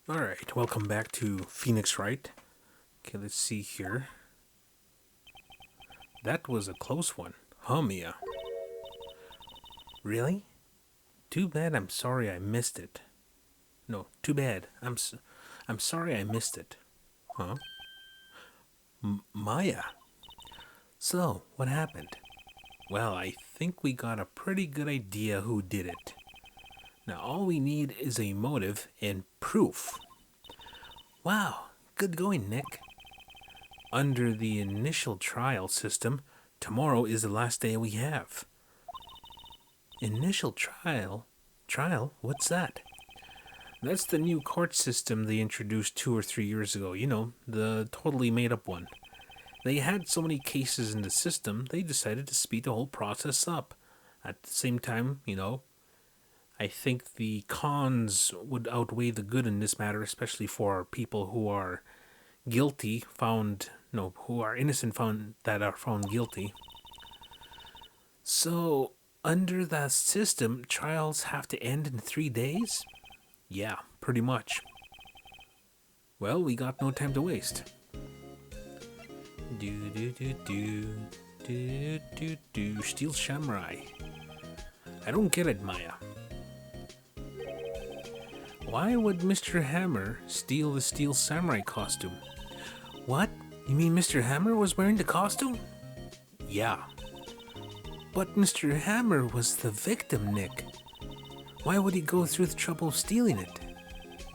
Alright, welcome back to Phoenix Wright. Okay, let's see here. That was a close one. Huh, Mia? Really? Too bad I'm sorry I missed it. No, too bad. I'm sorry I missed it. Huh? Maya? So, what happened? Well, I think we got a pretty good idea who did it. Now, all we need is a motive and proof. Wow, good going, Nick. Under the initial trial system, tomorrow is the last day we have. Initial trial? Trial? What's that? That's the new court system they introduced 2 or 3 years ago. You know, the totally made up one. They had so many cases in the system, they decided to speed the whole process up. At the same time, I think the cons would outweigh the good in this matter, especially for people who are guilty found no who are innocent found that are found guilty. So under that system, trials have to end in 3 days? Yeah, pretty much. Well, we got no time to waste. Do do do do do do do. Steel Samurai. I don't get it, Maya. Why would Mr. Hammer steal the Steel Samurai costume? What? You mean Mr. Hammer was wearing the costume? Yeah. But Mr. Hammer was the victim, Nick. Why would he go through the trouble of stealing it?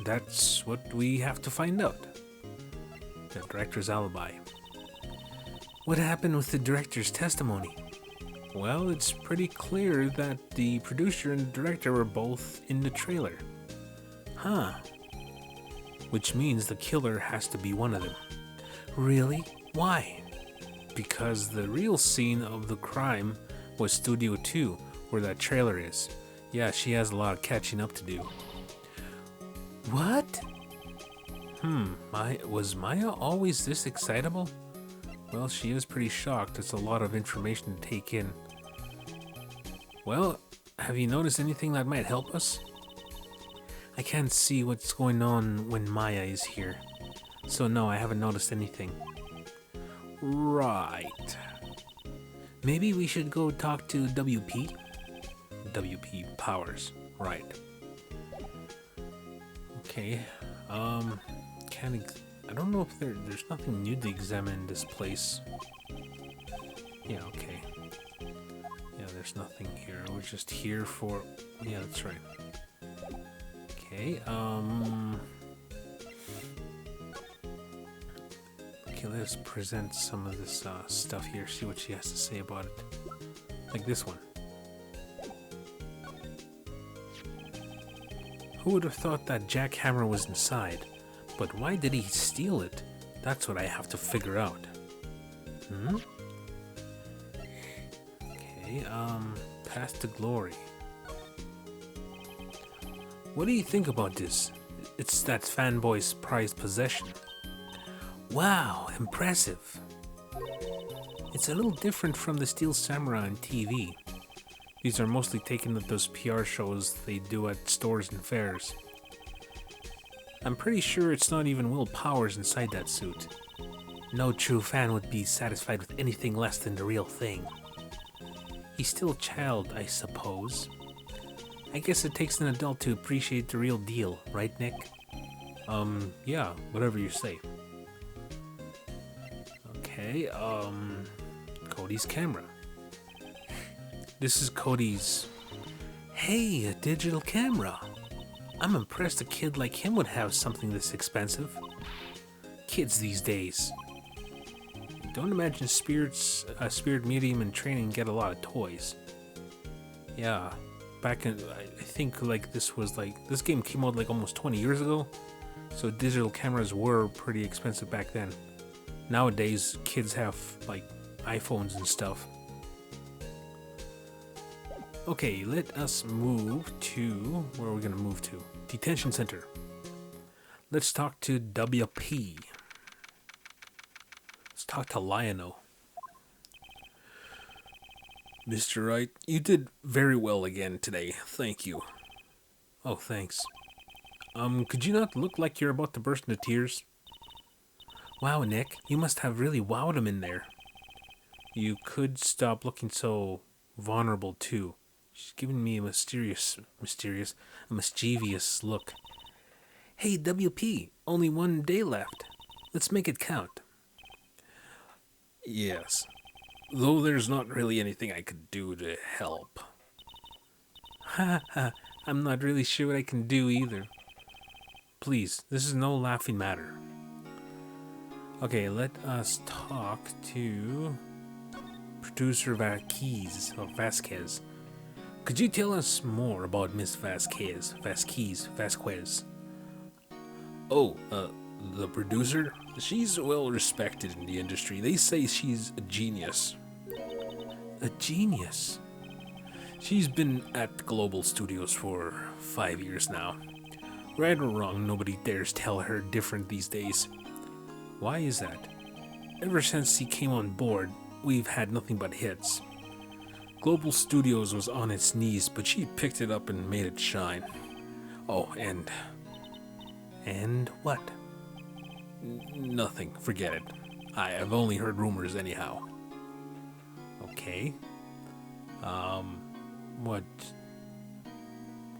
That's what we have to find out. The director's alibi. What happened with the director's testimony? Well, it's pretty clear that the producer and the director were both in the trailer. Huh. Which means the killer has to be one of them. Really? Why? Because the real scene of the crime was Studio 2, where that trailer is. Yeah, she has a lot of catching up to do. What? Was Maya always this excitable? Well, she is pretty shocked. It's a lot of information to take in. Well, have you noticed anything that might help us? I can't see what's going on when Maya is here. So no, I haven't noticed anything. Right. Maybe we should go talk to WP? WP Powers. Right. Okay. I don't know if there's nothing new to examine in this place. Yeah, okay. Yeah, there's nothing here. We're just here for... Yeah, that's right. Okay, okay, let's present some of this stuff here, see what she has to say about it. Like this one. Who would have thought that jackhammer was inside? But why did he steal it? That's what I have to figure out. Okay, Path to Glory. What do you think about this? It's that fanboy's prized possession. Wow, impressive. It's a little different from the Steel Samurai on TV. These are mostly taken at those PR shows they do at stores and fairs. I'm pretty sure it's not even Will Powers inside that suit. No true fan would be satisfied with anything less than the real thing. He's still a child, I suppose. I guess it takes an adult to appreciate the real deal, right, Nick? Yeah, whatever you say. Okay, Cody's camera. This is Cody's... Hey, a digital camera! I'm impressed a kid like him would have something this expensive. Kids these days. Don't imagine spirit medium in training get a lot of toys. Yeah, back in... I think like this game came out like almost 20 years ago. So digital cameras were pretty expensive back then. Nowadays, kids have like iPhones and stuff. Okay, let us move to... Where are we going to move to? Detention Center. Let's talk to WP. Let's talk to Lionel. Mr. Wright, you did very well again today. Thank you. Oh, thanks. Could you not look like you're about to burst into tears? Wow, Nick, you must have really wowed him in there. You could stop looking so vulnerable, too. She's giving me a mischievous look. Hey, WP, only 1 day left. Let's make it count. Yes, though there's not really anything I could do to help. Ha ha, I'm not really sure what I can do either. Please, this is no laughing matter. Okay, let us talk to producer Vasquez. Could you tell us more about Miss Vasquez? Oh, the producer? She's well respected in the industry. They say she's a genius. A genius? She's been at Global Studios for 5 years now. Right or wrong, nobody dares tell her different these days. Why is that? Ever since he came on board, we've had nothing but hits. Global Studios was on its knees, but she picked it up and made it shine. Oh, and what? Nothing. Forget it. I've only heard rumors anyhow. Okay. What?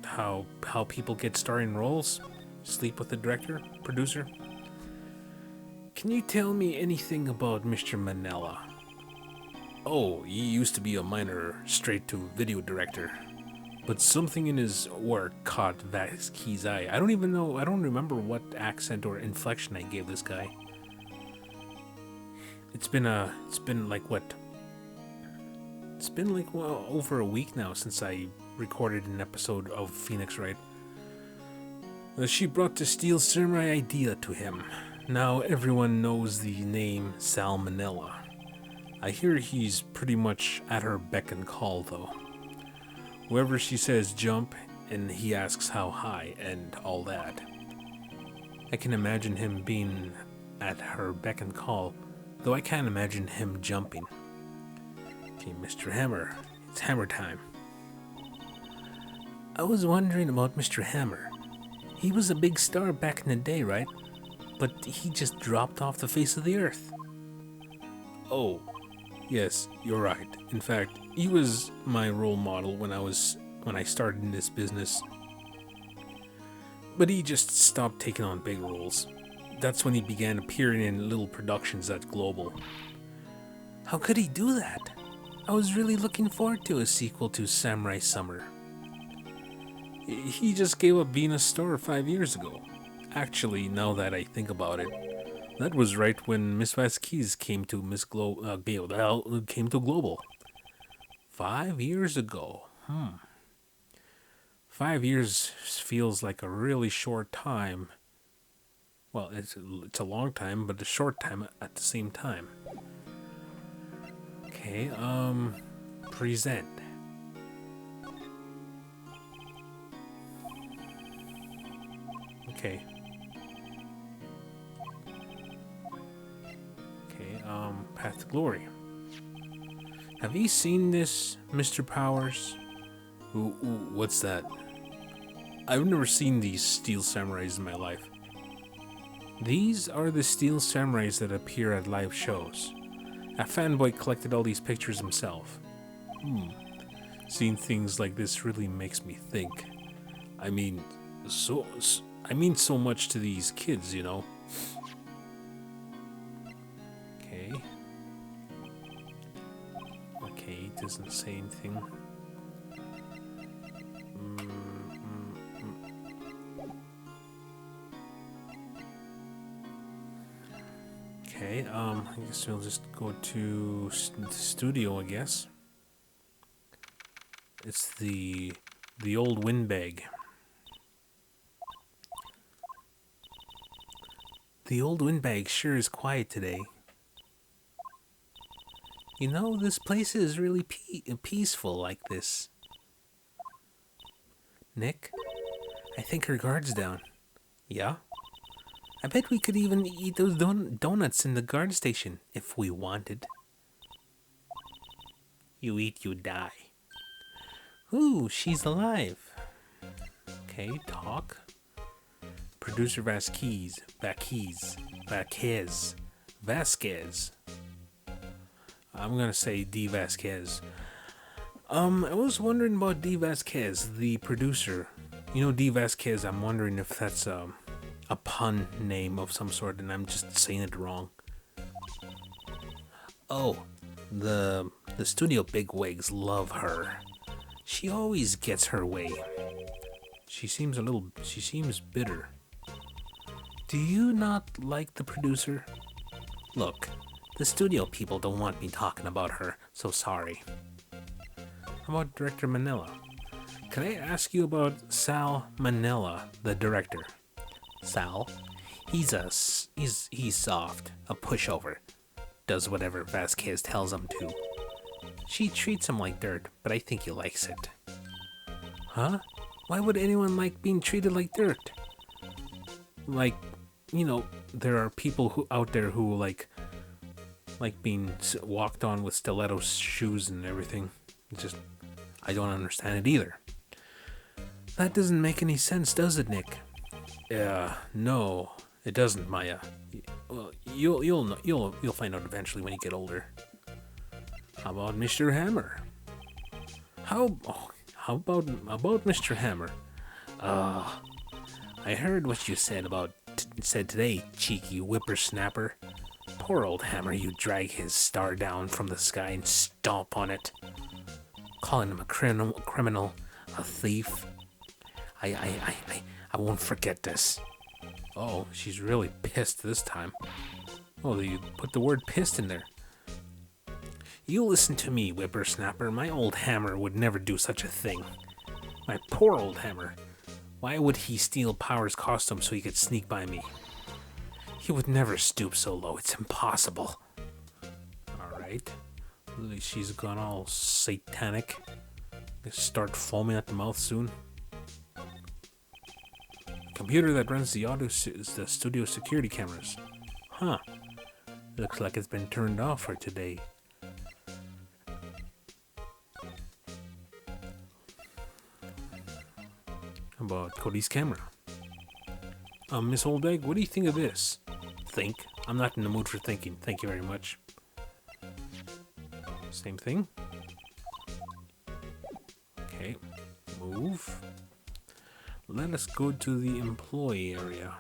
How people get starring roles? Sleep with the director? Producer? Can you tell me anything about Mr. Manella? Oh, he used to be a minor straight-to-video director. But something in his work caught Vasquez's eye. I don't remember what accent or inflection I gave this guy. It's been over a week now since I recorded an episode of Phoenix Wright. She brought the Steel Samurai idea to him. Now everyone knows the name Salmonella. I hear he's pretty much at her beck and call, though. Wherever she says jump, and he asks how high, and all that. I can imagine him being at her beck and call, though I can't imagine him jumping. Okay, Mr. Hammer, it's hammer time. I was wondering about Mr. Hammer. He was a big star back in the day, right? But he just dropped off the face of the earth. Oh, yes, you're right. In fact, he was my role model when I started in this business. But he just stopped taking on big roles. That's when he began appearing in little productions at Global. How could he do that? I was really looking forward to a sequel to Samurai Summer. He just gave up being a star 5 years ago. Actually, now that I think about it, that was right when Miss Vasquez came to Global. 5 years ago. 5 years feels like a really short time. Well, it's a long time, but a short time at the same time. Okay, present. Okay. Path to Glory. Have you seen this, Mr. Powers? Ooh, what's that? I've never seen these Steel Samurais in my life. These are the Steel Samurais that appear at live shows. A fanboy collected all these pictures himself. Seeing things like this really makes me think. I mean so much to these kids, you know. Okay, it doesn't say anything. Okay, I guess we'll just go to the studio, I guess. It's the old windbag. The old windbag sure is quiet today. You know, this place is really peaceful like this. Nick, I think her guard's down. Yeah? I bet we could even eat those donuts in the guard station if we wanted. You eat, you die. Ooh, she's alive. Okay, talk. Producer Vasquez. I'm gonna say D. Vasquez. I was wondering about D. Vasquez, the producer. You know, D. Vasquez, I'm wondering if that's a pun name of some sort and I'm just saying it wrong. Oh, the studio bigwigs love her. She always gets her way. She seems bitter. Do you not like the producer? Look, the studio people don't want me talking about her, so sorry. How about Director Manila? Can I ask you about Sal Manila, the director? Sal? He's soft, a pushover. Does whatever Vasquez tells him to. She treats him like dirt, but I think he likes it. Huh? Why would anyone like being treated like dirt? Like, you know, there are people out there who like being walked on with stiletto shoes and everything. It's just, I don't understand it either. That doesn't make any sense, does it, Nick? No, it doesn't, Maya. Well, you'll find out eventually when you get older. How about Mr. Hammer? How about Mr. Hammer? I heard what you said today, cheeky whippersnapper. Poor old Hammer, you drag his star down from the sky and stomp on it. Calling him a criminal, a thief. I won't forget this. Oh, she's really pissed this time. Oh, you put the word pissed in there. You listen to me, whippersnapper. My old Hammer would never do such a thing. My poor old Hammer. Why would he steal Power's costume so he could sneak by me? He would never stoop so low. It's impossible. Alright. She's gone all satanic. Gonna start foaming at the mouth soon. Computer that runs the studio security cameras. Huh. Looks like it's been turned off for today. How about Cody's camera? Miss Oldegg, what do you think of this? Think? I'm not in the mood for thinking. Thank you very much. Same thing. Okay. Move. Let us go to the employee area.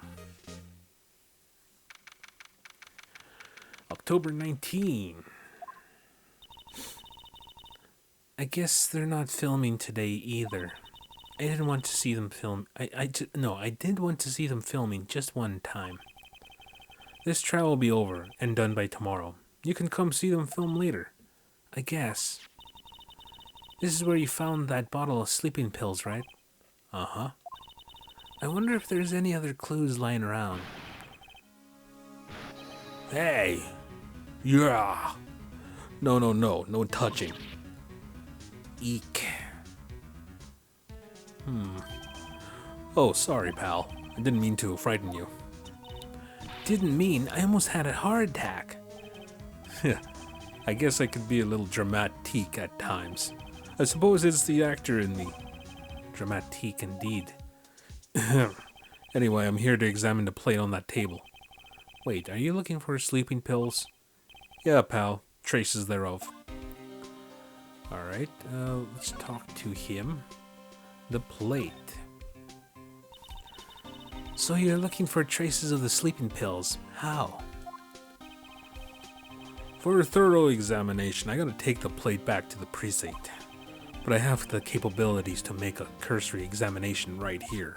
October 19. I guess they're not filming today either. I didn't want to see them film. I did want to see them filming just one time. This trial will be over and done by tomorrow. You can come see them film later. I guess. This is where you found that bottle of sleeping pills, right? Uh-huh. I wonder if there's any other clues lying around. Hey! Yeah! No touching. Eek. Oh, sorry, pal. I didn't mean to frighten you. Didn't mean? I almost had a heart attack. I guess I could be a little dramatique at times. I suppose it's the actor in me. Dramatique indeed. Anyway, I'm here to examine the plate on that table. Wait, are you looking for sleeping pills? Yeah, pal. Traces thereof. Alright, let's talk to him. The plate. So you're looking for traces of the sleeping pills. How? For a thorough examination, I gotta take the plate back to the precinct. But I have the capabilities to make a cursory examination right here.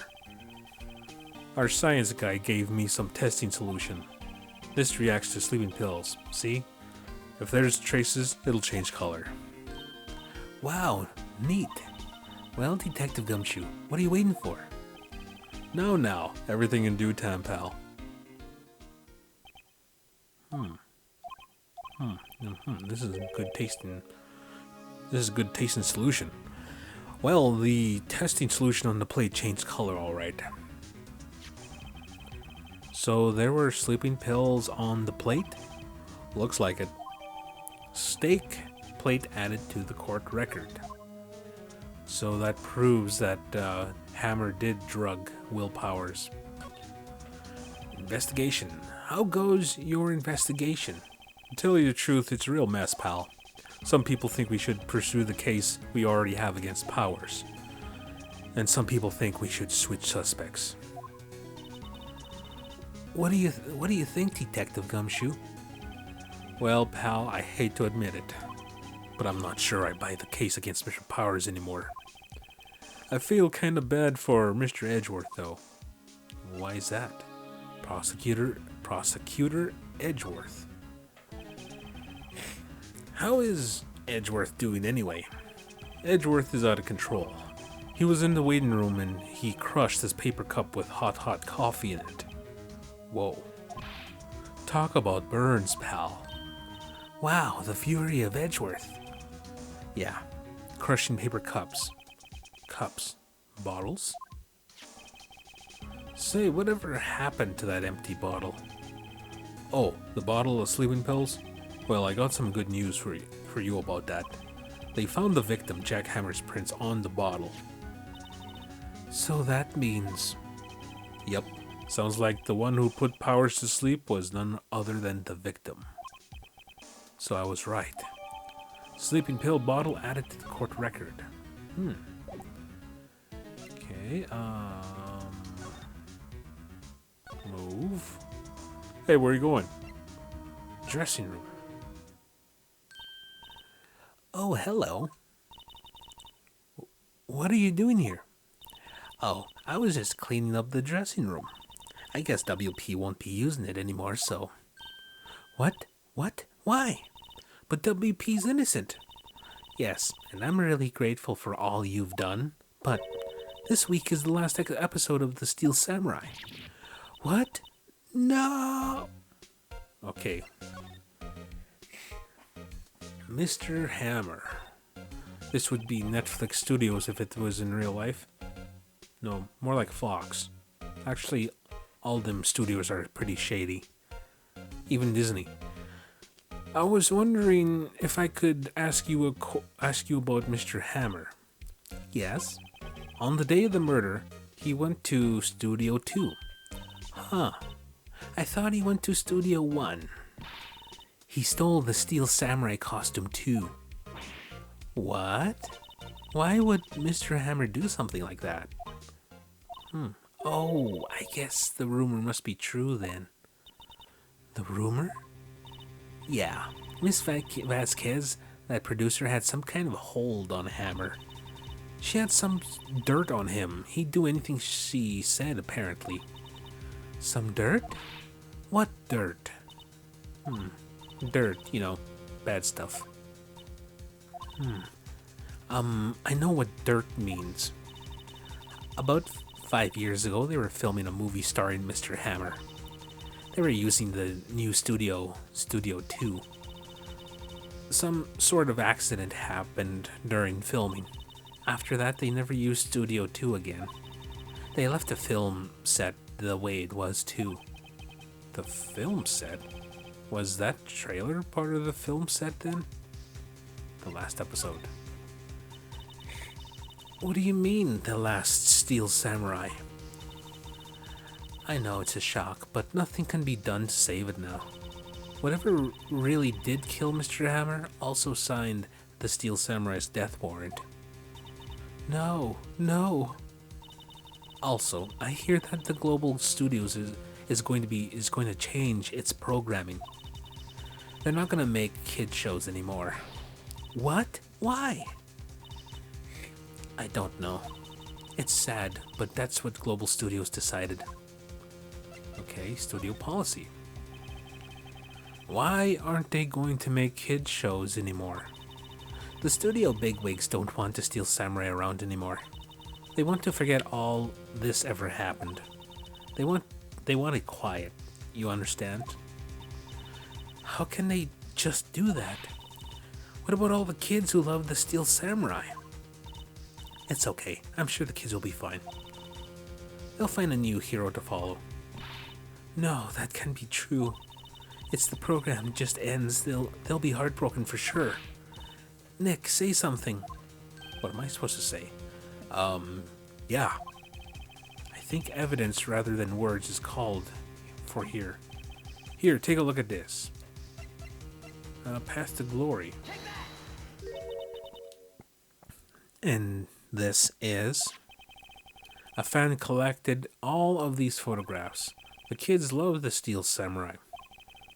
Our science guy gave me some testing solution. This reacts to sleeping pills. See? If there's traces, it'll change color. Wow, neat. Well, Detective Gumshoe, what are you waiting for? Now, everything in due time, pal. This is a good tasting. This is a good tasting solution. Well, the testing solution on the plate changed color, all right. So there were sleeping pills on the plate. Looks like it. Stake plate added to the court record. So that proves that Hammer did drug Will Powers. Investigation. How goes your investigation? To tell you the truth, it's a real mess, pal. Some people think we should pursue the case we already have against Powers. And some people think we should switch suspects. What do you think, Detective Gumshoe? Well, pal, I hate to admit it, but I'm not sure I buy the case against Mr. Powers anymore. I feel kinda bad for Mr. Edgeworth, though. Why is that? Prosecutor Edgeworth. How is Edgeworth doing anyway? Edgeworth is out of control. He was in the waiting room and he crushed his paper cup with hot coffee in it. Whoa. Talk about burns, pal. Wow, the fury of Edgeworth. Yeah, crushing paper cups. Cups. Bottles? Say, whatever happened to that empty bottle? Oh, the bottle of sleeping pills? Well, I got some good news for you about that. They found the victim, Jack Hammer's prints, on the bottle. So that means... Yep, sounds like the one who put Powers to sleep was none other than the victim. So I was right. Sleeping pill bottle added to the court record. Okay, move. Hey, where are you going? Dressing room. Oh, hello. What are you doing here? Oh, I was just cleaning up the dressing room. I guess WP won't be using it anymore, so... What? Why? But WP's innocent. Yes, and I'm really grateful for all you've done, but this week is the last episode of The Steel Samurai. What? No! Okay. Mr. Hammer. This would be Netflix Studios if it was in real life. No, more like Fox. Actually, all them studios are pretty shady. Even Disney. I was wondering if I could ask you about Mr. Hammer. Yes? On the day of the murder, he went to Studio 2. Huh. I thought he went to Studio 1. He stole the Steel Samurai costume too. What? Why would Mr. Hammer do something like that? Oh, I guess the rumor must be true then. The rumor? Yeah, Miss Vasquez, that producer, had some kind of hold on Hammer. She had some dirt on him. He'd do anything she said, apparently. Some dirt? What dirt? Dirt, you know, bad stuff. I know what dirt means. About 5 years ago, they were filming a movie starring Mr. Hammer. They were using the new Studio 2. Some sort of accident happened during filming. After that, they never used Studio 2 again. They left the film set the way it was too. The film set? Was that trailer part of the film set then? The last episode. What do you mean, the last Steel Samurai? I know it's a shock, but nothing can be done to save it now. Whatever really did kill Mr. Hammer also signed the Steel Samurai's death warrant. No. Also, I hear that the Global Studios is going to change its programming. They're not going to make kid shows anymore. What? Why? I don't know. It's sad, but that's what Global Studios decided. Okay, studio policy. Why aren't they going to make kids shows anymore? The studio bigwigs don't want the Steel Samurai around anymore. They want to forget all this ever happened. They want it quiet, you understand? How can they just do that? What about all the kids who love the Steel Samurai? It's okay, I'm sure the kids will be fine. They'll find a new hero to follow. No, that can't be true. It's the program just ends, they'll be heartbroken for sure. Nick, say something. What am I supposed to say? Yeah. I think evidence rather than words is called for here. Here, take a look at this. Path to Glory. And this is... A fan collected all of these photographs. The kids love the Steel Samurai.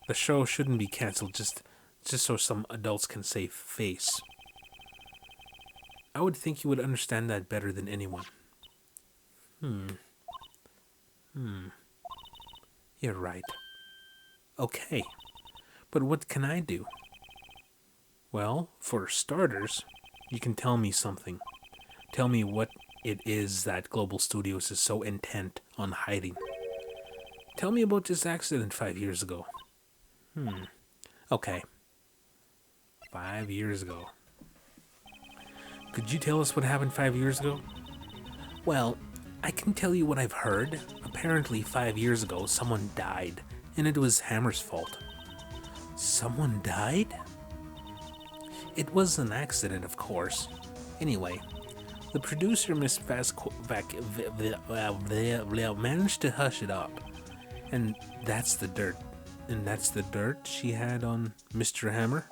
The show shouldn't be cancelled just so some adults can save face. I would think you would understand that better than anyone. You're right. Okay, but what can I do? Well, for starters, you can tell me something. Tell me what it is that Global Studios is so intent on hiding. Tell me about this accident 5 years ago. Okay. 5 years ago. Could you tell us what happened 5 years ago? Well, I can tell you what I've heard. Apparently 5 years ago, someone died, and it was Hammer's fault. Someone died? It was an accident, of course. Anyway, the producer, Miss managed to hush it up. And that's the dirt. And that's the dirt she had on Mr. Hammer?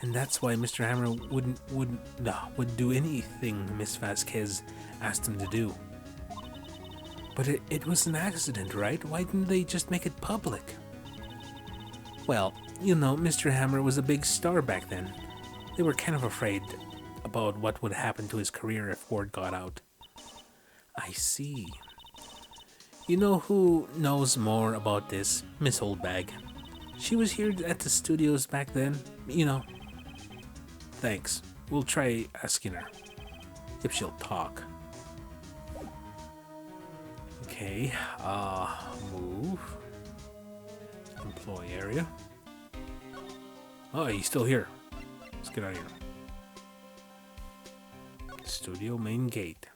And that's why Mr. Hammer would do anything Miss Vasquez asked him to do. But it was an accident, right? Why didn't they just make it public? Well, you know, Mr. Hammer was a big star back then. They were kind of afraid about what would happen to his career if word got out. I see. You know who knows more about this? Miss Oldbag. She was here at the studios back then, you know. Thanks. We'll try asking her. If she'll talk. Okay, move. Employee area. Oh, he's still here. Let's get out of here. Studio main gate.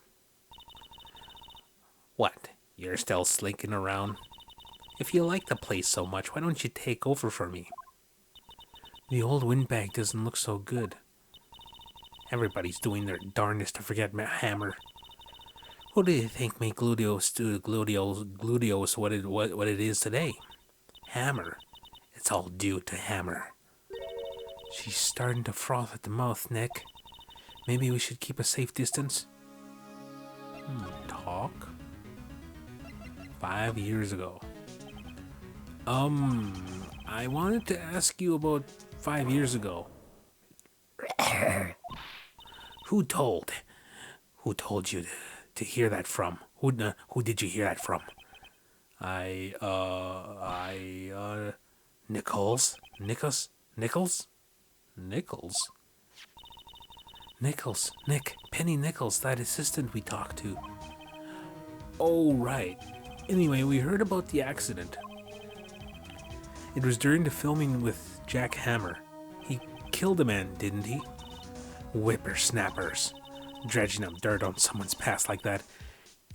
What? You're still slinking around? If you like the place so much, why don't you take over for me? The old windbag doesn't look so good. Everybody's doing their darndest to forget Hammer. Who do you think made Gluteos what it is today? Hammer. It's all due to Hammer. She's starting to froth at the mouth, Nick. Maybe we should keep a safe distance? Talk? 5 years ago. I wanted to ask you about 5 years ago. Who told you to hear that from? Who did you hear that from? Nichols? Nick, Penny Nichols, that assistant we talked to. Oh, right. Anyway, we heard about the accident. It was during the filming with Jack Hammer. He killed a man, didn't he? Whippersnappers. Dredging up dirt on someone's past like that.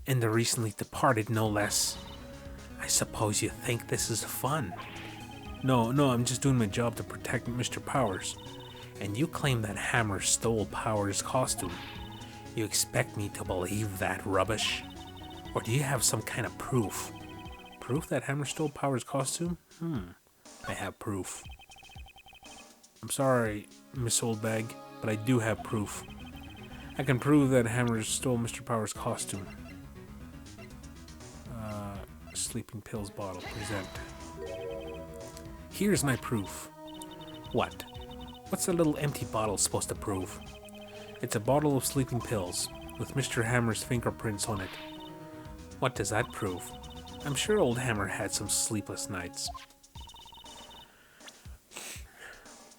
And the recently departed, no less. I suppose you think this is fun. No, I'm just doing my job to protect Mr. Powers. And you claim that Hammer stole Powers' costume. You expect me to believe that rubbish? Or do you have some kind of proof? Proof that Hammer stole Powers' costume? I have proof. I'm sorry, Miss Oldbag, but I do have proof. I can prove that Hammer stole Mr. Powers' costume. Sleeping pills bottle, present. Here's my proof. What? What's a little empty bottle supposed to prove? It's a bottle of sleeping pills, with Mr. Hammer's fingerprints on it. What does that prove? I'm sure old Hammer had some sleepless nights.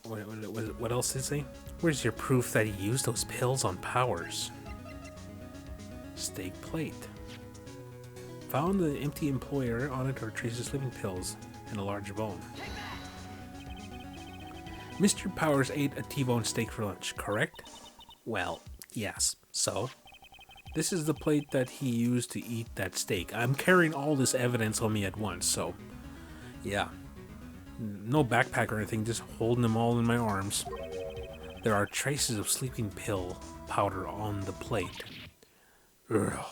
What else is he? Where's your proof that he used those pills on Powers? Steak plate. Found the empty employer on it are traces of sleeping pills and a large bone. Mr. Powers ate a T-bone steak for lunch, correct? Well, yes. So? This is the plate that he used to eat that steak. I'm carrying all this evidence on me at once, so... yeah. No backpack or anything, just holding them all in my arms. There are traces of sleeping pill powder on the plate. Ugh.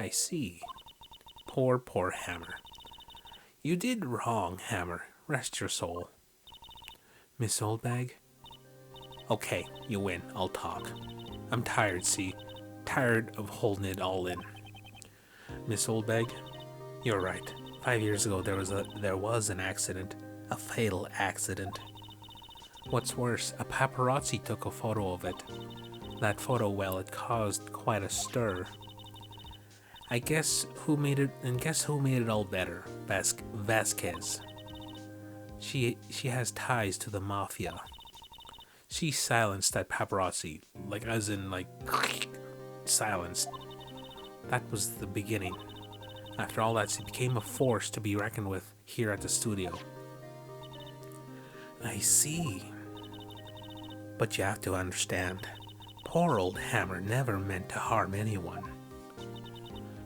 I see. Poor, poor Hammer. You did wrong, Hammer. Rest your soul. Miss Oldbag? Okay, you win. I'll talk. I'm tired, see? Tired of holding it all in. Miss Oldbag? You're right. 5 years ago there was an accident. A fatal accident. What's worse, a paparazzi took a photo of it. That photo, well, it caused quite a stir. Guess who made it all better? Vasquez. She has ties to the mafia. She silenced that paparazzi, as in silenced. That was the beginning. After all that, she became a force to be reckoned with here at the studio. I see. But you have to understand, poor old Hammer never meant to harm anyone.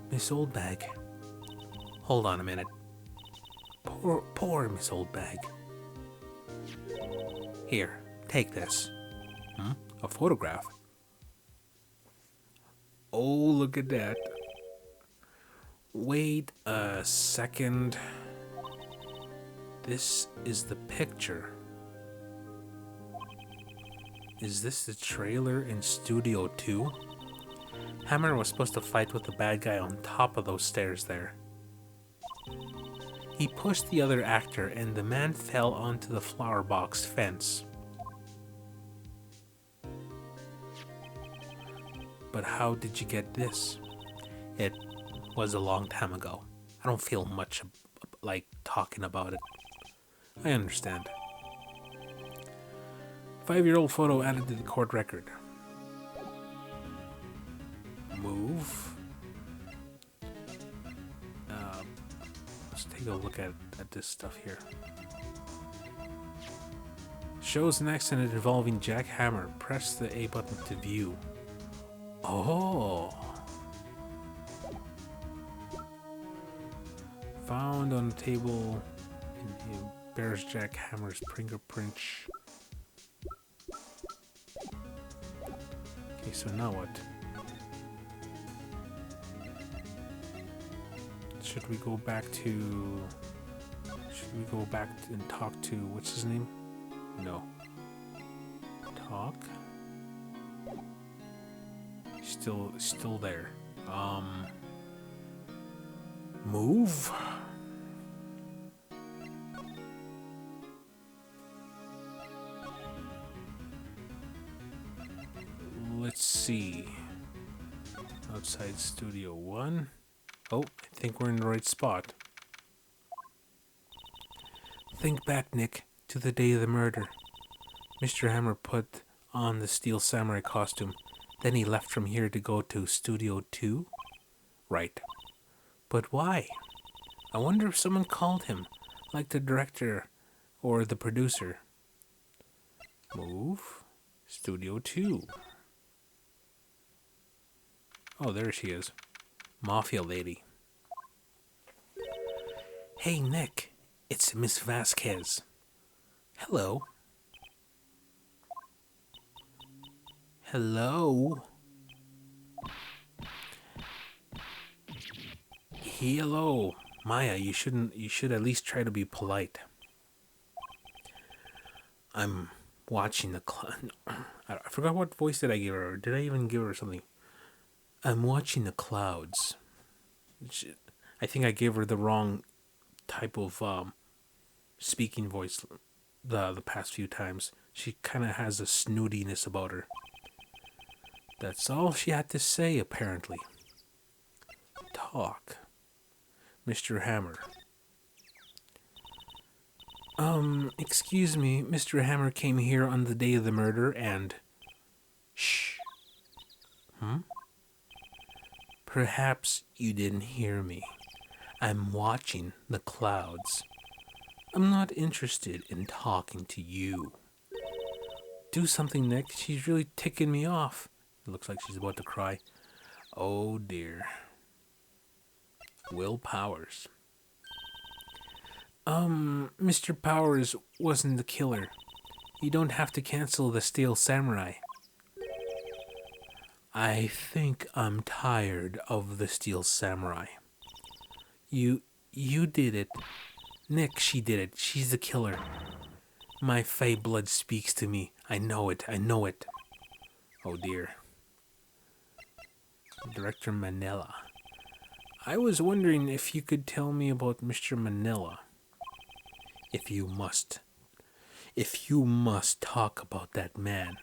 Miss Oldbag. Hold on a minute. Poor Miss Oldbag. Here, take this. A photograph? Oh, look at that. Wait a second. This is the picture. Is this the trailer in Studio 2? Hammer was supposed to fight with the bad guy on top of those stairs there. He pushed the other actor and the man fell onto the flower box fence. But how did you get this? It was a long time ago. I don't feel much like talking about it. I understand. 5-year-old photo added to the court record. Move. Let's take a look at this stuff here. Shows an accident involving Jack Hammer. Press the A button to view. Oh. Found on the table. It bears Jack Hammer's fingerprint. Okay, so now what? Should we go back and talk to what's his name? No. Talk. Still there. Move. Let's see. Outside Studio 1. Oh, I think we're in the right spot. Think back, Nick, to the day of the murder. Mr. Hammer put on the Steel Samurai costume. Then he left from here to go to Studio 2? Right. But why? I wonder if someone called him, like the director or the producer. Move. Studio 2. Oh, there she is. Mafia lady. Hey, Nick. It's Miss Vasquez. Hello. Hello. Hello. Maya, you should at least try to be polite. I'm watching the I forgot what voice did I give her, or did I even give her something? I'm watching the clouds. I think I gave her the wrong type of speaking voice the past few times. She kind of has a snootiness about her. That's all she had to say, apparently. Talk. Mr. Hammer. Excuse me, Mr. Hammer came here on the day of the murder and... Shh. Perhaps you didn't hear me. I'm watching the clouds. I'm not interested in talking to you. Do something, Nick. She's really ticking me off. It looks like she's about to cry. Oh dear. Will Powers. Mr. Powers wasn't the killer. You don't have to cancel the Steel Samurai. I think I'm tired of the Steel Samurai. You you did it. Nick, she did it. She's the killer. My Fey blood speaks to me. I know it. I know it. Oh dear. Director Manila. I was wondering if you could tell me about Mr. Manila. If you must. If you must talk about that man,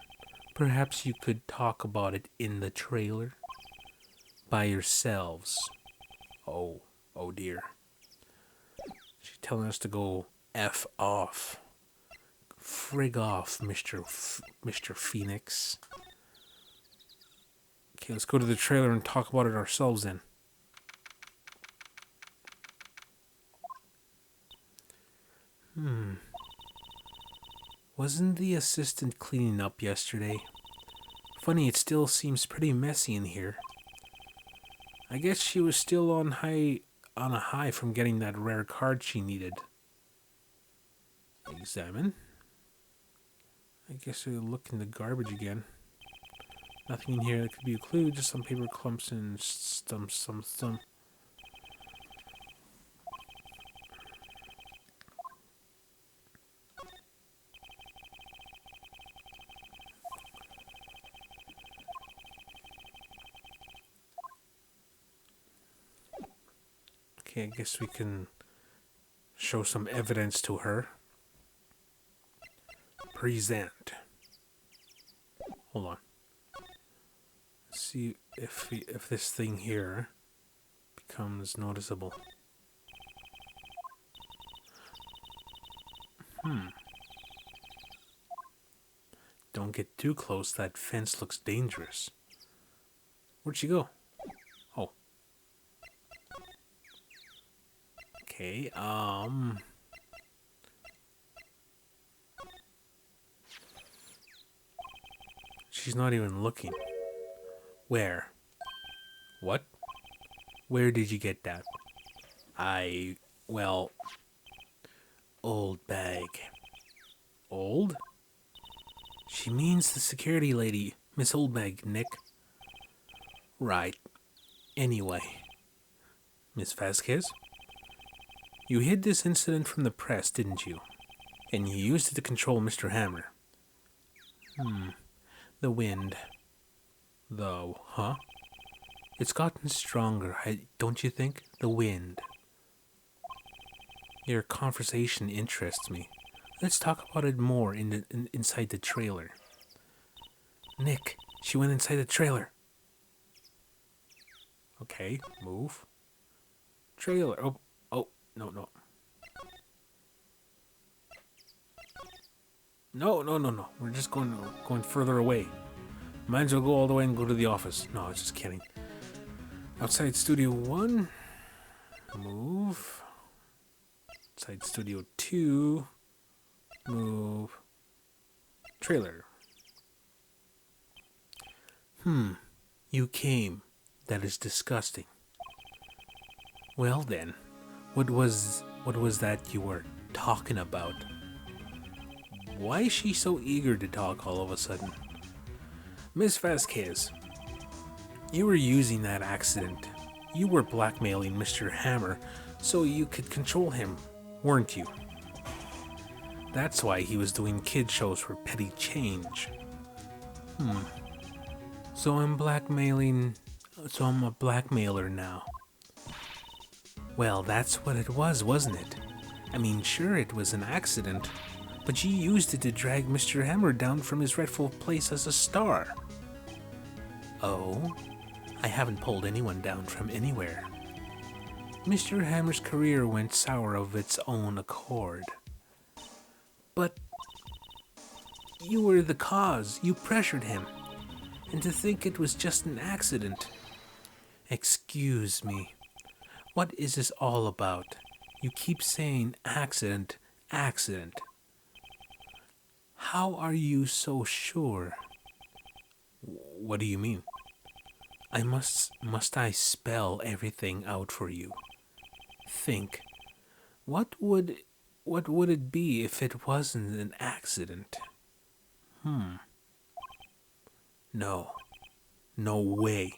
perhaps you could talk about it in the trailer? By yourselves. Oh, oh dear. She's telling us to go F off. Frig off, Mr. Phoenix. Okay, let's go to the trailer and talk about it ourselves then. Wasn't the assistant cleaning up yesterday? Funny, it still seems pretty messy in here. I guess she was still on a high from getting that rare card she needed. Examine. I guess we'll look in the garbage again. Nothing in here that could be a clue, just some paper clumps and some. Okay, I guess we can show some evidence to her. Present. Hold on. Let's see if this thing here becomes noticeable. Don't get too close. That fence looks dangerous. Where'd she go? Oh. Okay, she's not even looking. Where? What? Where did you get that? Well, old bag. Old? She means the security lady, Miss Oldbag, Nick. Right. Anyway, Miss Vasquez, you hid this incident from the press, didn't you? And you used it to control Mr. Hammer. The wind. Though, huh? It's gotten stronger, don't you think? The wind. Your conversation interests me. Let's talk about it more inside the trailer. Nick, she went inside the trailer. Okay, move. Trailer. Oh, no. No. We're just going further away. Might as well go all the way and go to the office. No, I was just kidding. Outside Studio 1. Move. Outside Studio 2. Move. Trailer. You came. That is disgusting. Well then, what was that you were talking about? Why is she so eager to talk all of a sudden? Miss Vasquez, you were using that accident. You were blackmailing Mr. Hammer so you could control him, weren't you? That's why he was doing kid shows for petty change. So I'm a blackmailer now. Well, that's what it was, wasn't it? I mean, sure, it was an accident, but you used it to drag Mr. Hammer down from his rightful place as a star. Oh? I haven't pulled anyone down from anywhere. Mr. Hammer's career went sour of its own accord. But you were the cause. You pressured him. And to think it was just an accident. Excuse me. What is this all about? You keep saying accident. How are you so sure? What do you mean? Must I spell everything out for you? Think. What would it be if it wasn't an accident? No. No way.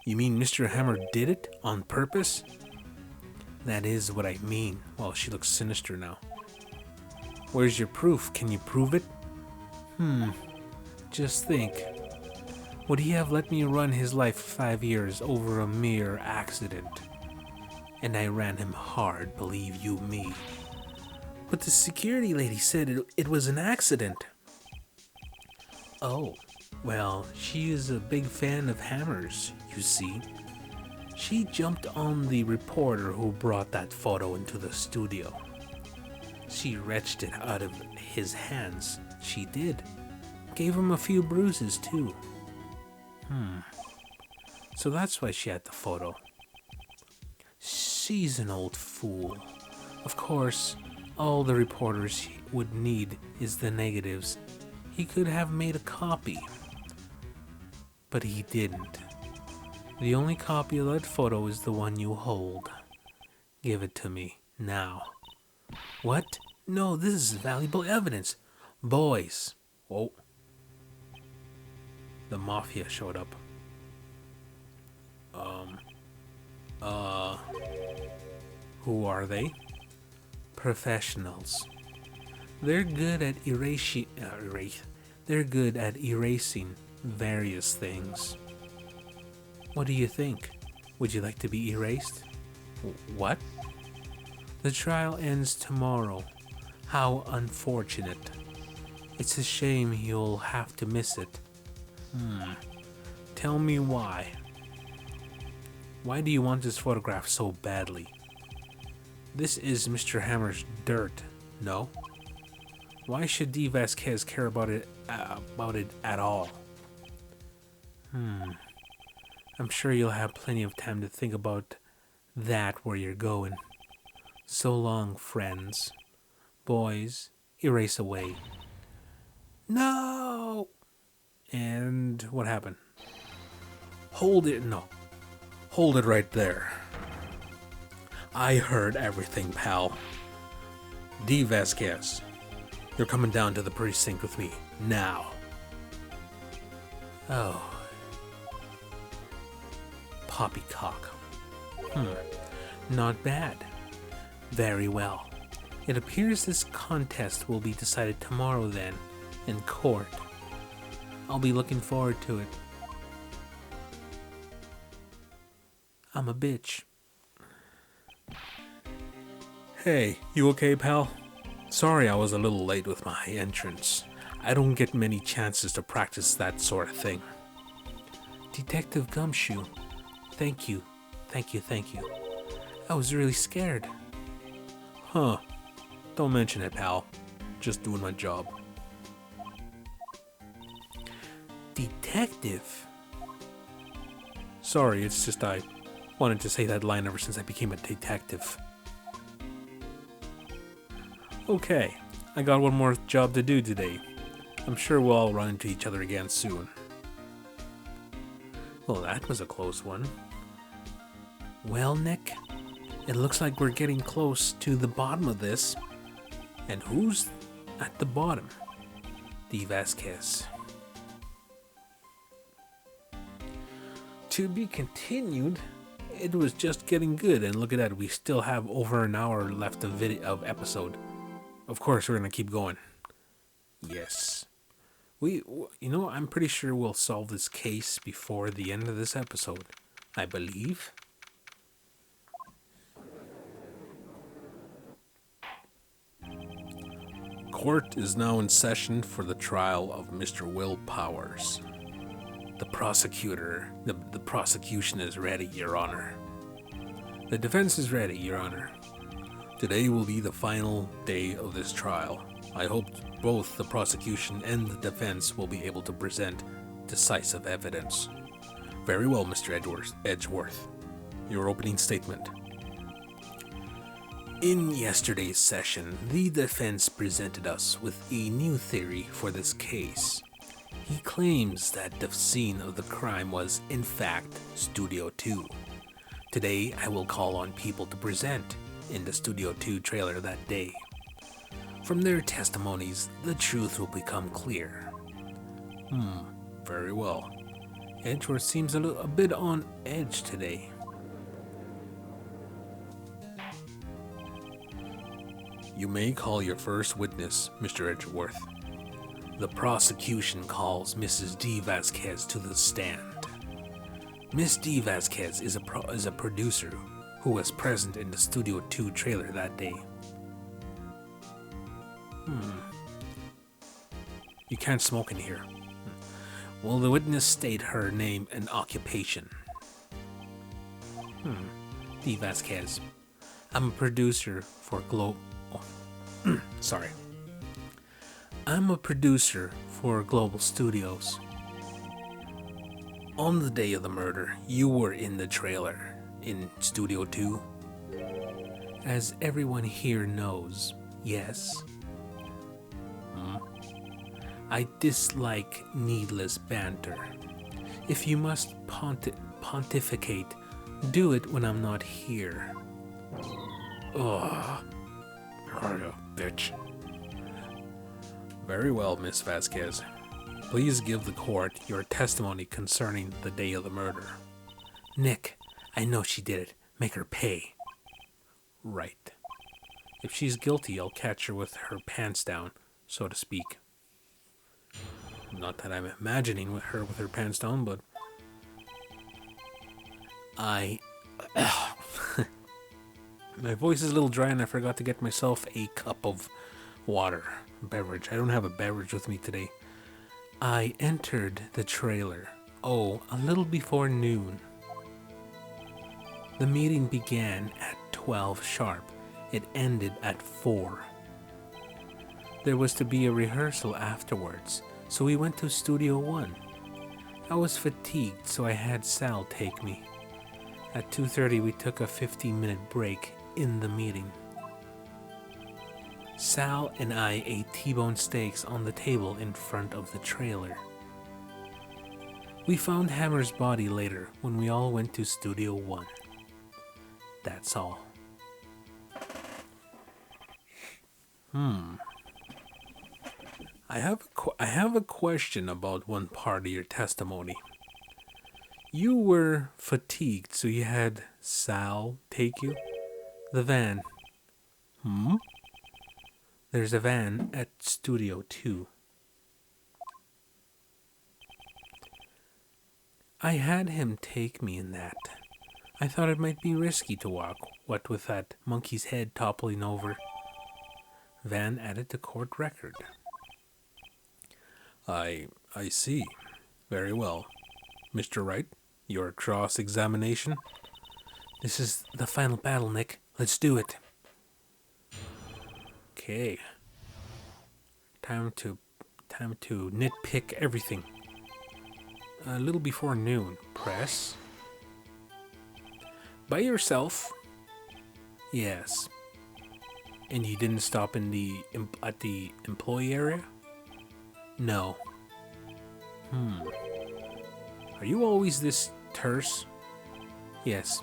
You mean Mr. Hammer did it on purpose? That is what I mean. Well, she looks sinister now. Where's your proof? Can you prove it? Just think. Would he have let me run his life for 5 years over a mere accident? And I ran him hard, believe you me. But the security lady said it was an accident. Oh, well, she is a big fan of Hammer's, you see. She jumped on the reporter who brought that photo into the studio. She wrenched it out of his hands. She did. Gave him a few bruises, too. So that's why she had the photo. She's an old fool. Of course, all the reporters would need is the negatives. He could have made a copy. But he didn't. The only copy of that photo is the one you hold. Give it to me, now. What? No, this is valuable evidence. Boys. Whoa. The mafia showed up. Who are they? Professionals. They're good at erasing various things. What do you think? Would you like to be erased? What? The trial ends tomorrow. How unfortunate. It's a shame you'll have to miss it. Tell me why. Why do you want this photograph so badly? This is Mr. Hammer's dirt, no? Why should D. Vasquez care about it at all? I'm sure you'll have plenty of time to think about that where you're going. So long, friends. Boys, erase away. No! And what happened? Hold it, no. Hold it right there. I heard everything, pal. D. Vasquez, you're coming down to the precinct with me, now. Oh. Poppycock. Not bad. Very well. It appears this contest will be decided tomorrow then, in court. I'll be looking forward to it. I'm a bitch. Hey, you okay, pal? Sorry I was a little late with my entrance. I don't get many chances to practice that sort of thing. Detective Gumshoe, thank you. I was really scared. Huh. Don't mention it, pal. Just doing my job. Detective? Sorry, it's just I wanted to say that line ever since I became a detective. Okay, I got one more job to do today. I'm sure we'll all run into each other again soon. Well, that was a close one. Well, Nick, it looks like we're getting close to the bottom of this. And who's at the bottom? D. Vasquez. To be continued. It was just getting good, and look at that, we still have over an hour left of episode. Of course, we're gonna keep going. Yes. I'm pretty sure we'll solve this case before the end of this episode. I believe. Court is now in session for the trial of Mr. Will Powers. The prosecution is ready, Your Honor. The defense is ready, Your Honor. Today will be the final day of this trial. I hope both the prosecution and the defense will be able to present decisive evidence. Very well, Mr. Edgeworth. Your opening statement. In yesterday's session, the defense presented us with a new theory for this case. He claims that the scene of the crime was, in fact, Studio 2. Today, I will call on people to present in the Studio 2 trailer that day. From their testimonies, the truth will become clear. Very well. Edgeworth seems a bit on edge today. You may call your first witness, Mr. Edgeworth. The prosecution calls Mrs. D. Vasquez to the stand. Miss D. Vasquez is a producer who was present in the Studio 2 trailer that day. You can't smoke in here. Will the witness state her name and occupation? D. Vasquez. I'm a producer for I'm a producer for Global Studios. On the day of the murder, you were in the trailer in Studio 2. As everyone here knows, yes. I dislike needless banter. If you must pontificate, do it when I'm not here. Ugh. You bitch. Very well, Miss Vasquez. Please give the court your testimony concerning the day of the murder. Nick, I know she did it. Make her pay. Right. If she's guilty, I'll catch her with her pants down, so to speak. Not that I'm imagining her with her pants down, but... My voice is a little dry and I forgot to get myself a cup of water. Beverage. I don't have a beverage with me today. I entered the trailer, a little before noon. The meeting began at 12 sharp. It ended at 4. There was to be a rehearsal afterwards, so we went to Studio 1. I was fatigued, so I had Sal take me. At 2:30 we took a 15-minute break in the meeting. Sal and I ate T-bone steaks on the table in front of the trailer. We found Hammer's body later when we all went to Studio 1. That's all. I have a question about one part of your testimony. You were fatigued, so you had Sal take you? The van. There's a van at Studio 2. I had him take me in that. I thought it might be risky to walk, what with that monkey's head toppling over. Van added to court record. I see. Very well. Mr. Wright, your cross-examination? This is the final battle, Nick. Let's do it. Okay. Time to nitpick everything. A little before noon. Press. By yourself? Yes. And you didn't stop in at the employee area? No. Are you always this terse? Yes.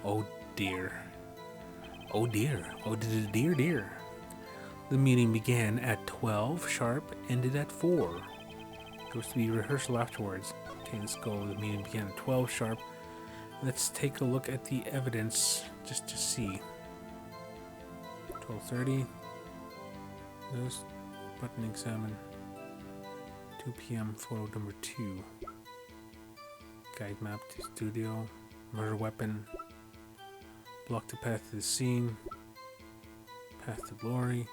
Oh dear. Oh dear. Oh dear. The meeting began at 12 sharp, ended at 4. There was to be rehearsal afterwards. Okay, let's go. The meeting began at 12 sharp. Let's take a look at the evidence just to see. 12:30. This button examine. 2 p.m. photo number 2. Guide map to studio. Murder weapon. Block the path to the scene. Path to glory.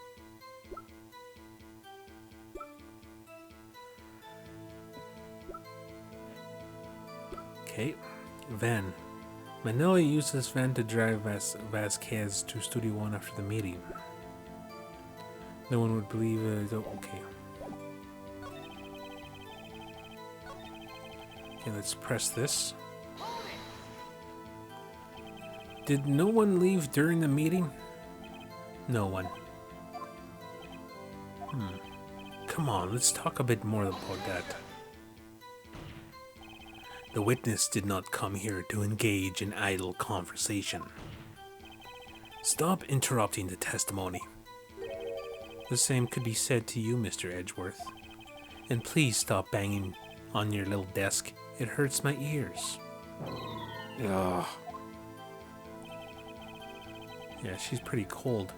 Okay. Van. Manila used this van to drive Vasquez to Studio 1 after the meeting. No one would believe it. Okay. Okay, let's press this. Did no one leave during the meeting? No one. Come on, let's talk a bit more about that. The witness did not come here to engage in idle conversation. Stop interrupting the testimony. The same could be said to you, Mr. Edgeworth. And please stop banging on your little desk. It hurts my ears. Ugh. Yeah, she's pretty cold.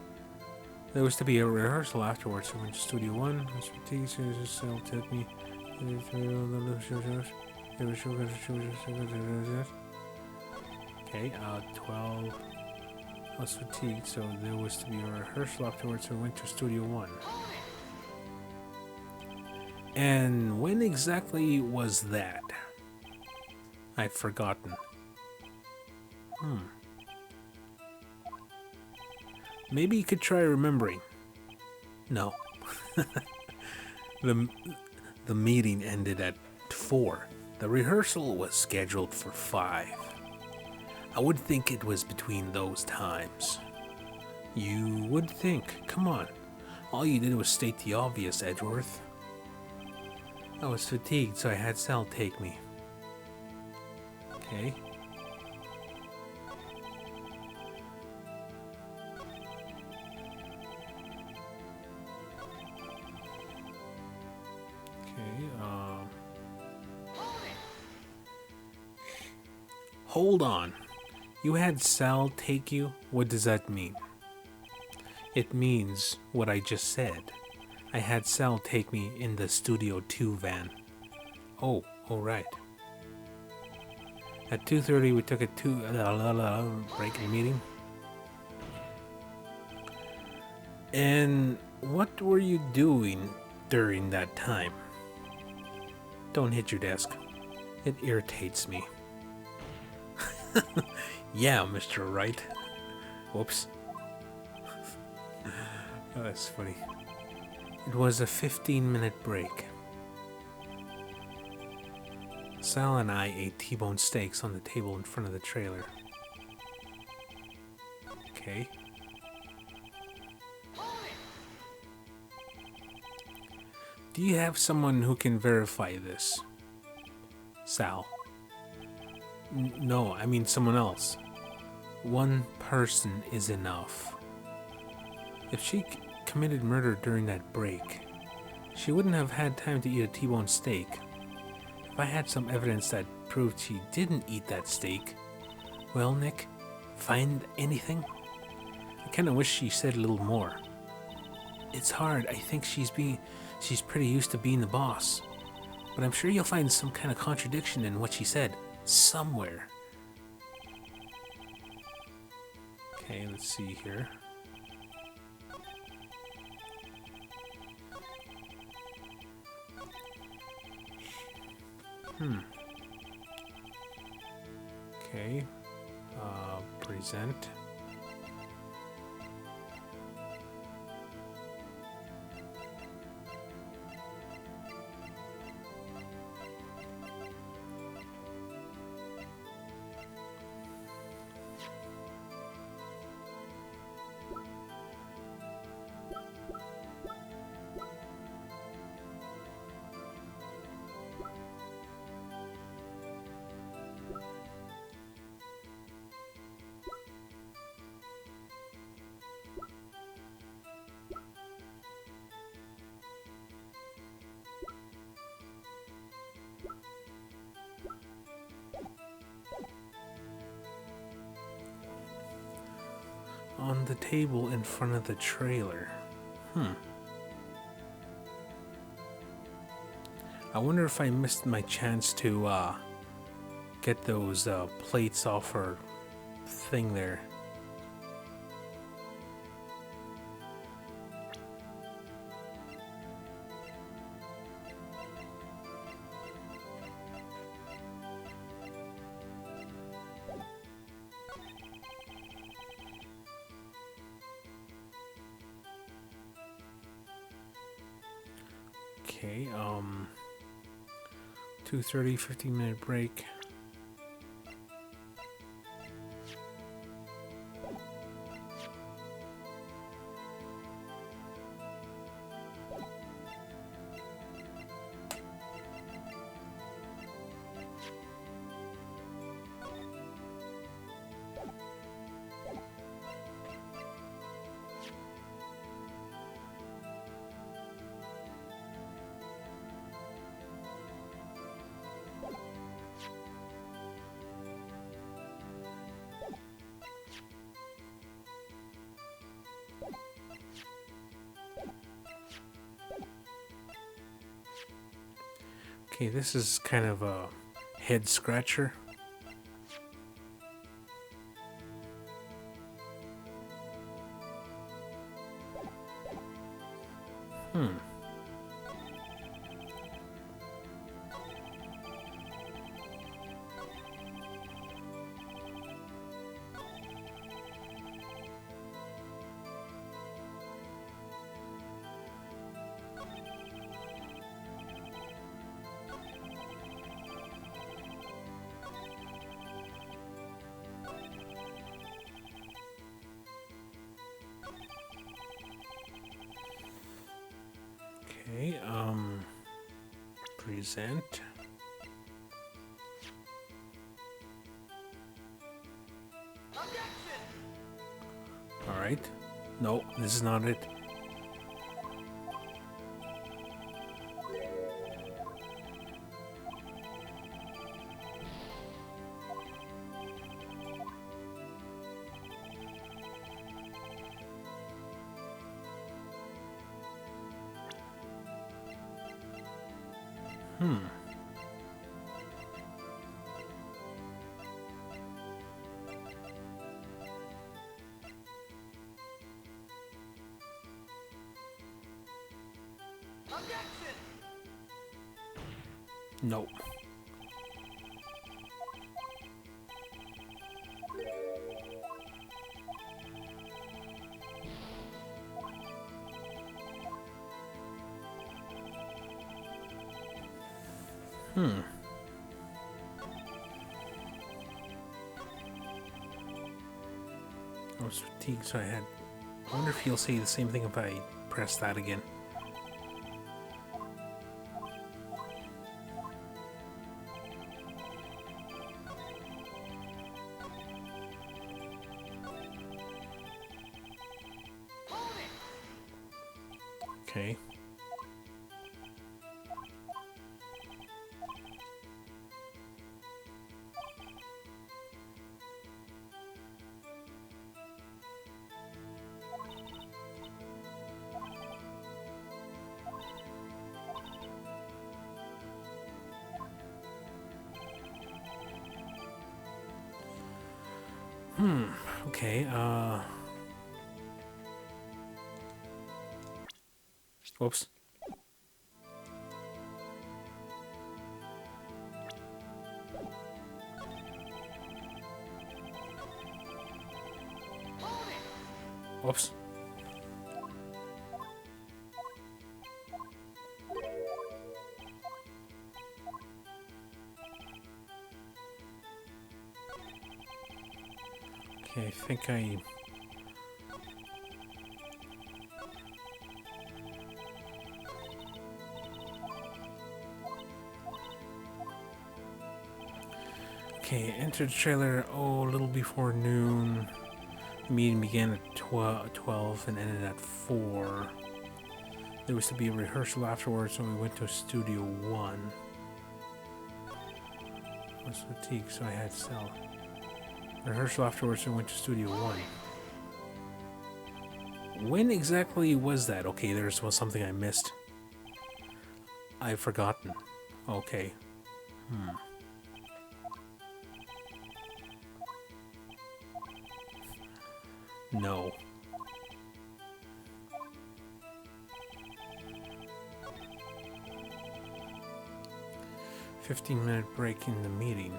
There was to be a rehearsal afterwards. So I went to Studio One. Cell took me. Okay, 12. I was fatigued, so there was to be a rehearsal afterwards. So I went to Studio One. And when exactly was that? I've forgotten. Maybe you could try remembering. No. The meeting ended at 4. The rehearsal was scheduled for 5. I would think it was between those times. You would think. Come on. All you did was state the obvious, Edgeworth. I was fatigued, so I had Sal take me. Okay. Hold on. You had Sal take you? What does that mean? It means what I just said. I had Sal take me in the Studio 2 van. Oh, alright. At 2:30 we took a break in the meeting. And what were you doing during that time? Don't hit your desk. It irritates me. Yeah, Mr. Wright. Whoops. Oh, that's funny. It was a 15-minute break. Sal and I ate T-bone steaks on the table in front of the trailer. Okay. Do you have someone who can verify this? Sal. No, I mean someone else. One person is enough. If she committed murder during that break, she wouldn't have had time to eat a T-bone steak. If I had some evidence that proved she didn't eat that steak, well, Nick, find anything? I kind of wish she said a little more. It's hard. I think she's pretty used to being the boss. But I'm sure you'll find some kind of contradiction in what she said. Somewhere. Okay, let's see here. Okay. Present. On the table in front of the trailer. I wonder if I missed my chance to get those plates off her thing there. Okay, 2:30, 15-minute break. Okay, this is kind of a head scratcher. Hmm. Okay, present. All right. No, this is not it. Hmm. No. Hmm. I was fatigued, so I had. I wonder if he'll say the same thing if I press that again. Okay. Okay, whoops. Whoops. Okay, I think I... Okay, entered trailer, oh, a little before noon. The meeting began at 12 and ended at 4. There was to be a rehearsal afterwards, so we went to Studio 1. I was fatigued, so I had to sell. Rehearsal afterwards, so we went to Studio 1. When exactly was that? Okay, there's was something I missed. I've forgotten. Okay. No. 15-minute break in the meeting.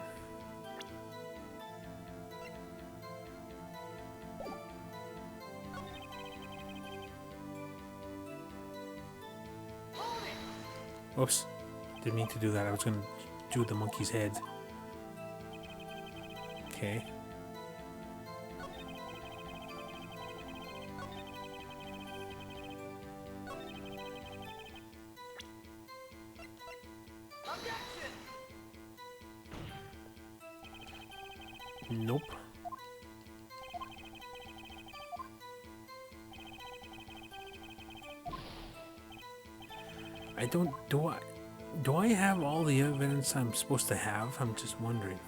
Oops. Didn't mean to do that. I was going to do the monkey's head. Okay. Nope. I don't... Do I have all the evidence I'm supposed to have? I'm just wondering.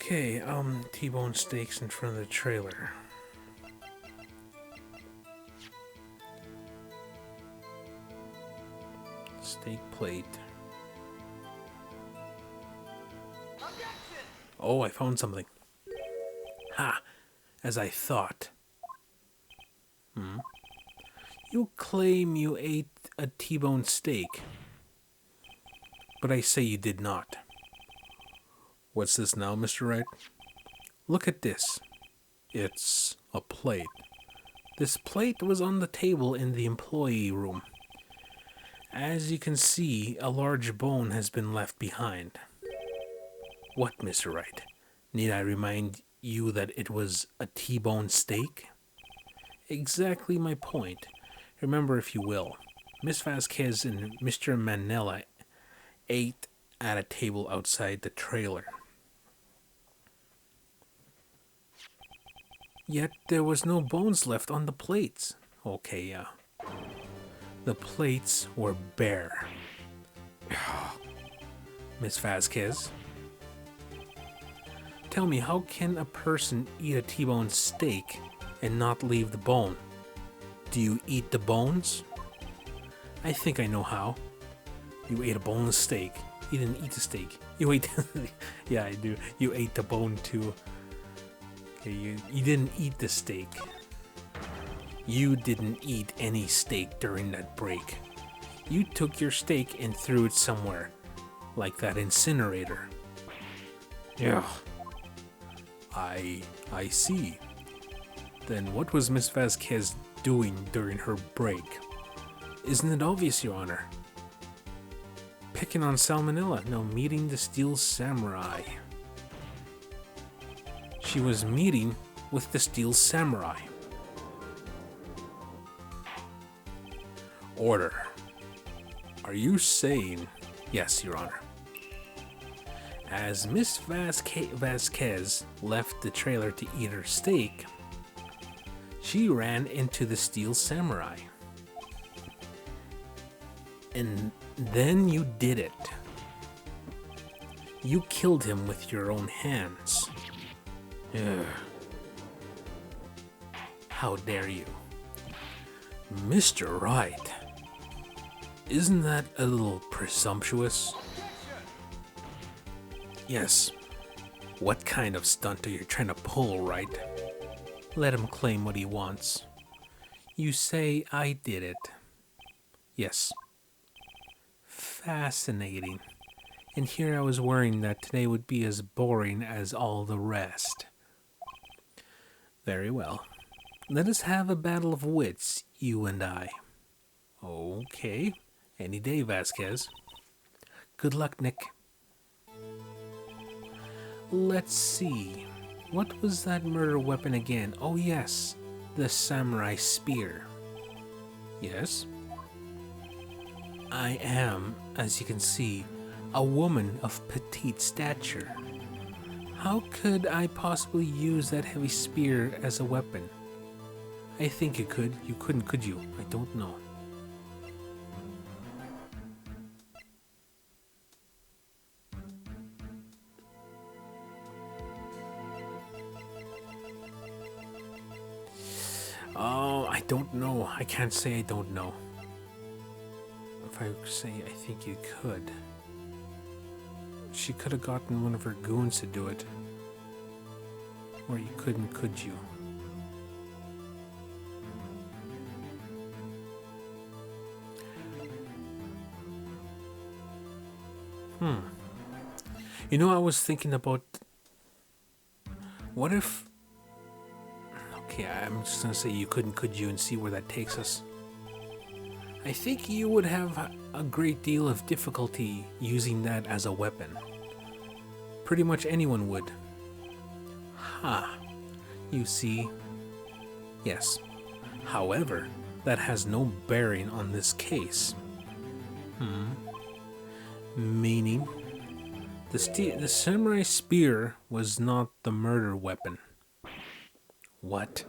Okay, T-bone steaks in front of the trailer. Steak plate. Oh, I found something. Ha! As I thought. You claim you ate a T-bone steak, but I say you did not. What's this now, Mr. Wright? Look at this. It's a plate. This plate was on the table in the employee room. As you can see, a large bone has been left behind. What, Mr. Wright? Need I remind you that it was a T-bone steak? Exactly my point. Remember, if you will, Miss Vasquez and Mr. Manella ate at a table outside the trailer. Yet there was no bones left on the plates. Okay, yeah. The plates were bare. Miss Vasquez, tell me, how can a person eat a T-bone steak and not leave the bone? Do you eat the bones? I think I know how. You ate a boneless steak. You didn't eat the steak. You ate... Yeah, I do. You ate the bone too. Okay, you didn't eat the steak. You didn't eat any steak during that break. You took your steak and threw it somewhere. Like that incinerator. Yeah. I see. Then what was Miss Vasquez doing during her break? Isn't it obvious, Your Honor? Picking on Salmonella, no, meeting the Steel Samurai. She was meeting with the Steel Samurai. Order. Are you saying... Yes, Your Honor. As Miss Vasquez left the trailer to eat her steak, she ran into the Steel Samurai. And then you did it. You killed him with your own hands. Ugh. How dare you? Mr. Wright, isn't that a little presumptuous? Yes. What kind of stunt are you trying to pull, Wright? Let him claim what he wants. You say I did it. Yes. Fascinating. And here I was worrying that today would be as boring as all the rest. Very well. Let us have a battle of wits, you and I. Okay. Any day, Vasquez. Good luck, Nick. Let's see. What was that murder weapon again? Oh yes, the samurai spear. Yes? I am, as you can see, a woman of petite stature. How could I possibly use that heavy spear as a weapon? I think you could. You couldn't, could you? I don't know. Oh, I don't know. I can't say I don't know. If I say I think you could. She could have gotten one of her goons to do it. Or you couldn't, could you? You know, I was thinking about... What if... Okay, I'm just gonna say you couldn't, could you, and see where that takes us. I think you would have a great deal of difficulty using that as a weapon. Pretty much anyone would. Ha! You see? Yes. However, that has no bearing on this case. Meaning, the samurai spear was not the murder weapon. What?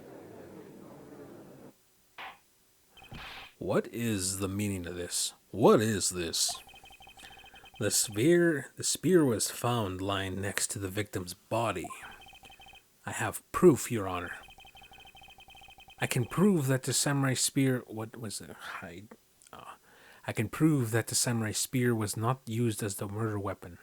What is the meaning of this? What is this? The spear was found lying next to the victim's body. I have proof, Your Honor. I can prove that the samurai spear. What was it? I can prove that the samurai spear was not used as the murder weapon.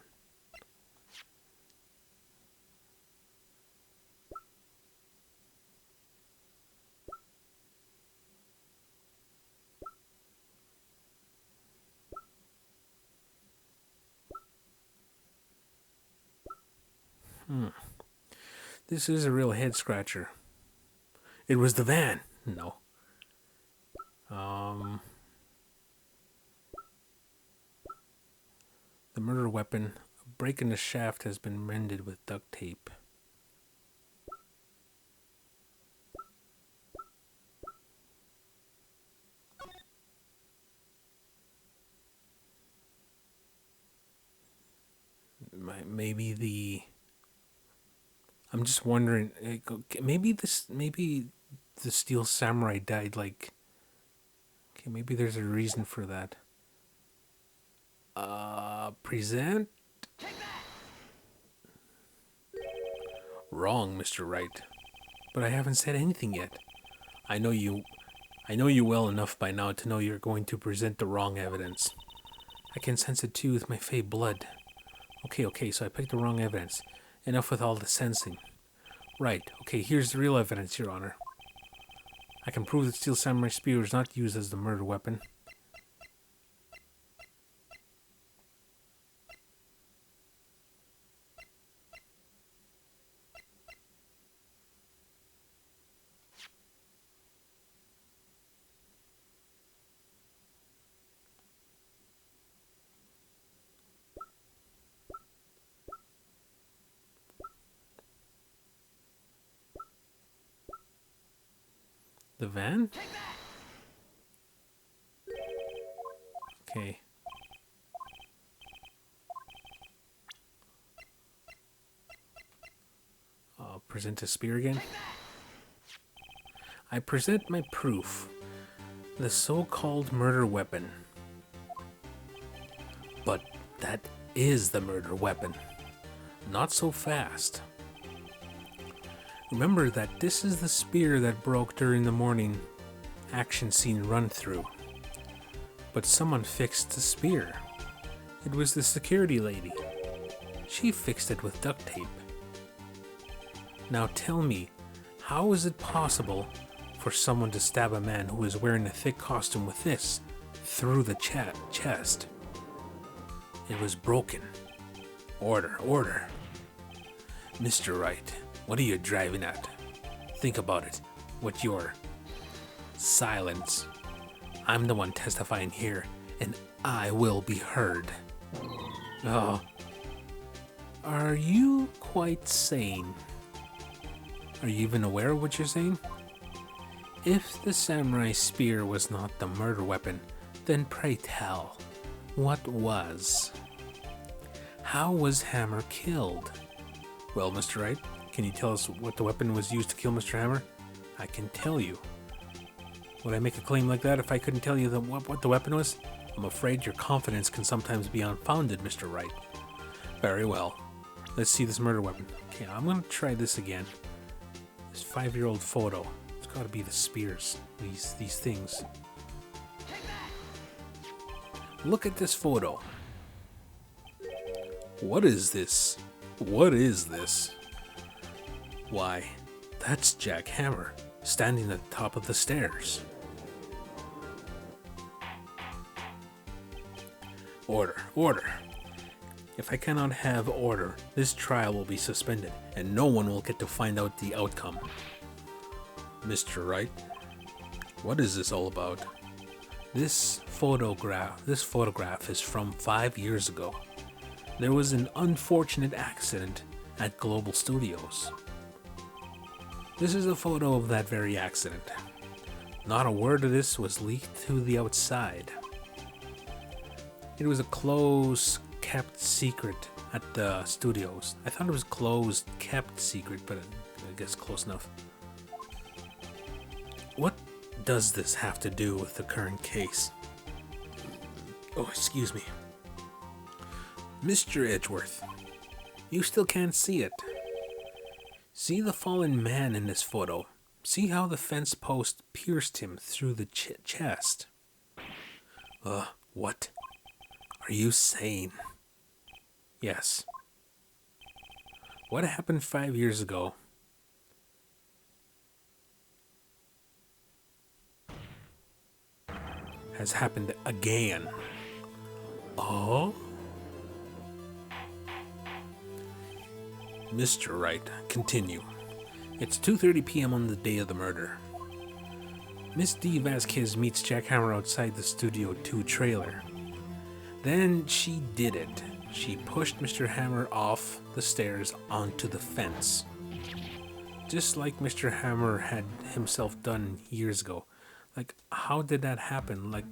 This is a real head scratcher. It was the van. No. The murder weapon. A break in the shaft has been mended with duct tape. Maybe the. I'm just wondering. Maybe the Steel Samurai died like. Okay, maybe there's a reason for that. Present. Wrong, Mr. Wright. But I haven't said anything yet. I know you well enough by now to know you're going to present the wrong evidence. I can sense it too with my fey blood. Okay, so I picked the wrong evidence. Enough with all the sensing. Right, okay, here's the real evidence, Your Honor. I can prove that Steel Samurai Spear was not used as the murder weapon. The van? Okay. I'll present a spear again. I present my proof. The so-called murder weapon. But that is the murder weapon. Not so fast. Remember that this is the spear that broke during the morning action scene run-through. But someone fixed the spear. It was the security lady. She fixed it with duct tape. Now tell me, how is it possible for someone to stab a man who is wearing a thick costume with this through the chest? It was broken. Order. Mr. Wright, what are you driving at? Think about it. What's your silence? I'm the one testifying here, and I will be heard. Oh. Are you quite sane? Are you even aware of what you're saying? If the samurai spear was not the murder weapon, then pray tell, what was? How was Hammer killed? Well, Mr. Wright, can you tell us what the weapon was used to kill Mr. Hammer? I can tell you. Would I make a claim like that if I couldn't tell you what the weapon was? I'm afraid your confidence can sometimes be unfounded, Mr. Wright. Very well. Let's see this murder weapon. Okay, I'm gonna try this again. This 5-year-old photo. It's gotta be the spears. These things. Look at this photo. What is this? What is this? Why, that's Jack Hammer, standing at the top of the stairs. Order. If I cannot have order, this trial will be suspended, and no one will get to find out the outcome. Mr. Wright, what is this all about? This photograph is from 5 years ago. There was an unfortunate accident at Global Studios. This is a photo of that very accident. Not a word of this was leaked to the outside. It was a closed, kept secret at the studios. I thought it was closed, kept secret, but I guess close enough. What does this have to do with the current case? Oh, excuse me. Mr. Edgeworth, you still can't see it. See the fallen man in this photo. See how the fence post pierced him through the chest. What are you saying? Yes. What happened 5 years ago has happened again. Oh? Mr. Wright, continue. It's 2:30 p.m. on the day of the murder. Miss D. Vasquez meets Jack Hammer outside the Studio 2 trailer. Then she did it. She pushed Mr. Hammer off the stairs onto the fence. Just like Mr. Hammer had himself done years ago. Like, how did that happen? Like,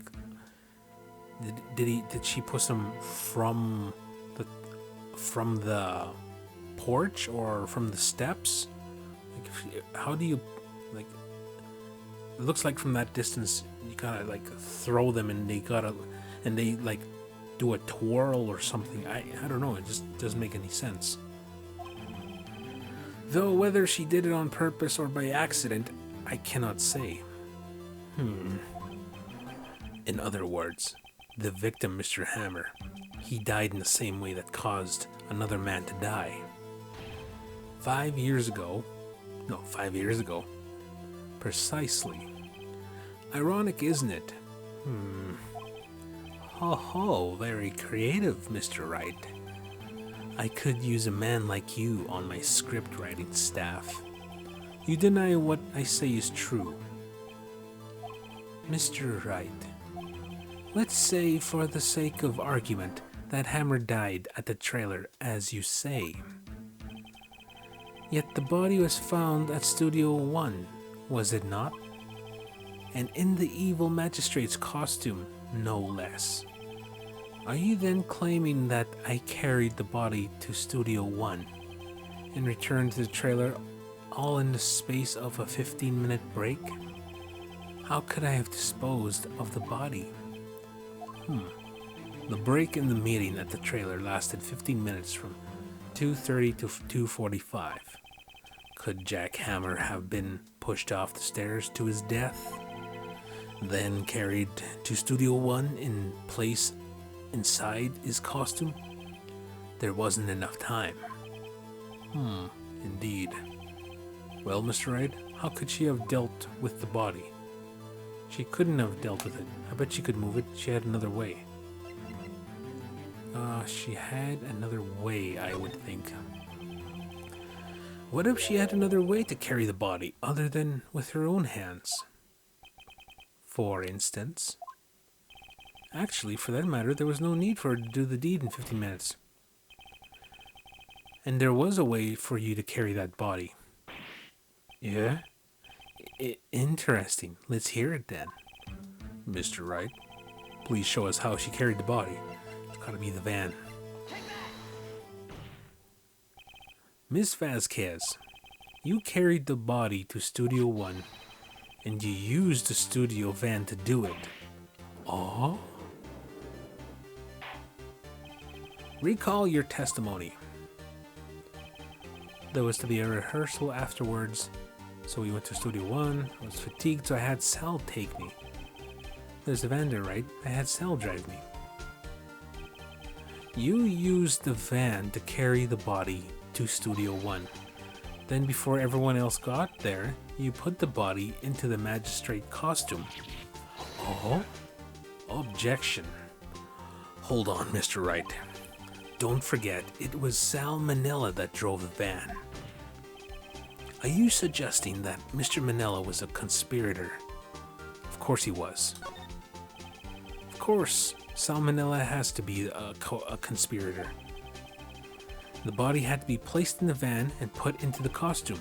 did she push him from the porch or from the steps? Like, how do you, like, it looks like from that distance you gotta like throw them and they like do a twirl or something. I don't know, it just doesn't make any sense. Though whether she did it on purpose or by accident, I cannot say. In other words, the victim, Mr. Hammer, he died in the same way that caused another man to die. 5 years ago. Precisely. Ironic, isn't it? Ho, very creative, Mr. Wright. I could use a man like you on my script writing staff. You deny what I say is true. Mr. Wright, let's say for the sake of argument that Hammer died at the trailer as you say. Yet the body was found at Studio 1, was it not? And in the evil magistrate's costume, no less. Are you then claiming that I carried the body to Studio 1 and returned to the trailer all in the space of a 15-minute break? How could I have disposed of the body? The break in the meeting at the trailer lasted 15 minutes from 2:30 to 2:45. Could Jack Hammer have been pushed off the stairs to his death, then carried to Studio 1 in place inside his costume? There wasn't enough time. Indeed. Well, Mr. Wright, how could she have dealt with the body? She couldn't have dealt with it. I bet she could move it. She had another way. She had another way, I would think. What if she had another way to carry the body other than with her own hands? For instance. Actually, for that matter, there was no need for her to do the deed in 15 minutes. And there was a way for you to carry that body. Yeah? Interesting. Let's hear it then. Mr. Wright, please show us how she carried the body. It's gotta be the van. Miss Vasquez, you carried the body to Studio 1 and you used the studio van to do it. Oh? Recall your testimony. There was to be a rehearsal afterwards, so we went to Studio 1. I was fatigued, so I had Sal take me. There's a van there, right? I had Sal drive me. You used the van to carry the body to Studio 1. Then before everyone else got there, you put the body into the magistrate costume. Oh? Objection. Hold on, Mr. Wright. Don't forget, it was Sal Manella that drove the van. Are you suggesting that Mr. Manella was a conspirator? Of course he was. Of course, Sal Manella has to be a conspirator. The body had to be placed in the van and put into the costume.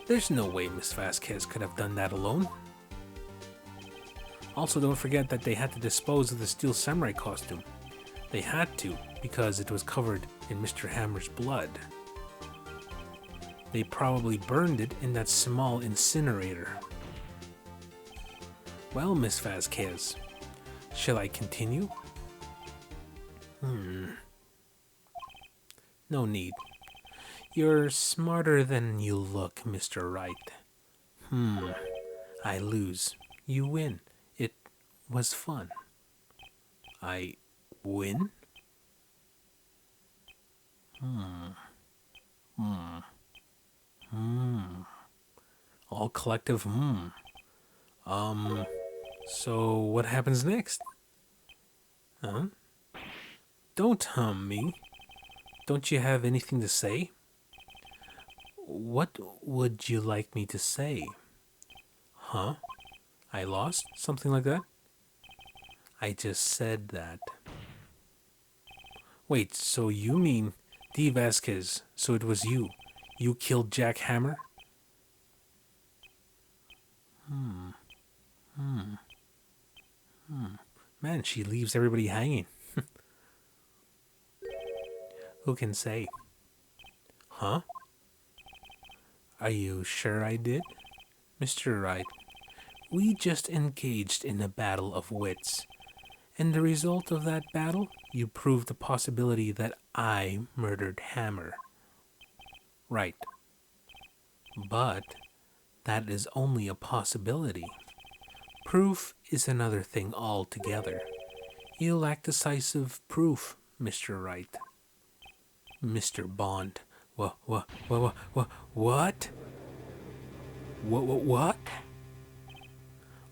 There's no way Miss Vasquez could have done that alone. Also, don't forget that they had to dispose of the Steel Samurai costume. They had to, because it was covered in Mr. Hammer's blood. They probably burned it in that small incinerator. Well, Miss Vasquez, shall I continue? No need. You're smarter than you look, Mr. Wright. I lose. You win. It was fun. I win? All collective, So what happens next? Huh? Don't hum me. Don't you have anything to say? What would you like me to say? Huh? I lost? Something like that? I just said that. Wait, so you mean D. Vasquez, so it was you. You killed Jack Hammer? Man, she leaves everybody hanging. Who can say? Huh? Are you sure I did? Mr. Wright, we just engaged in a battle of wits. And the result of that battle, you proved the possibility that I murdered Hammer. Right. But that is only a possibility. Proof is another thing altogether. You lack decisive proof, Mr. Wright. Mr. Bond. What? What? What?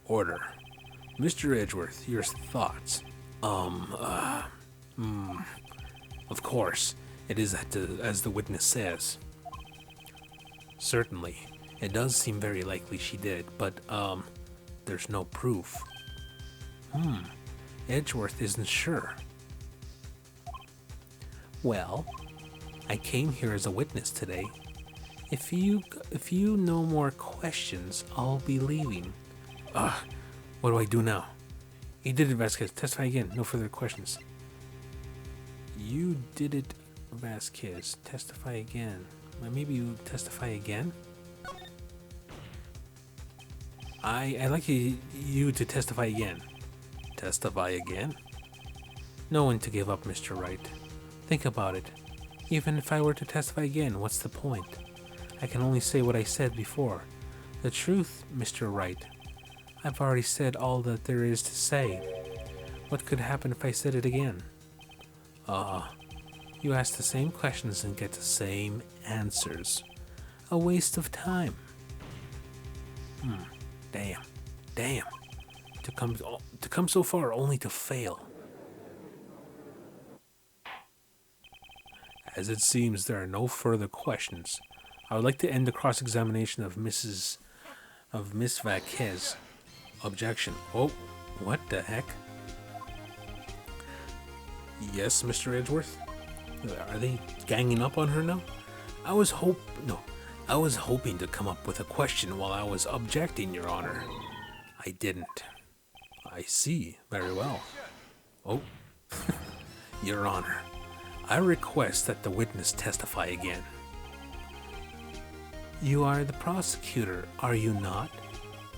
Order. Mr. Edgeworth, your thoughts. Of course, it is as the witness says. Certainly. It does seem very likely she did, but, there's no proof. Edgeworth isn't sure. Well, I came here as a witness today. If you no more questions, I'll be leaving. What do I do now? You did it, Vasquez. Testify again. No further questions. You did it, Vasquez. Testify again. Maybe you testify again? I'd like you to testify again. Testify again? No one to give up, Mr. Wright. Think about it. Even if I were to testify again, what's the point? I can only say what I said before. The truth, Mr. Wright. I've already said all that there is to say. What could happen if I said it again? You ask the same questions and get the same answers. A waste of time. Damn. To come so far only to fail. As it seems there are no further questions, I would like to end the cross-examination of Miss Vasquez. Objection. Oh, what the heck? Yes, Mr. Edgeworth? Are they ganging up on her now? I was hoping to come up with a question while I was objecting, Your Honor. I didn't. I see. Very well. Oh, Your Honor, I request that the witness testify again. You are the prosecutor, are you not?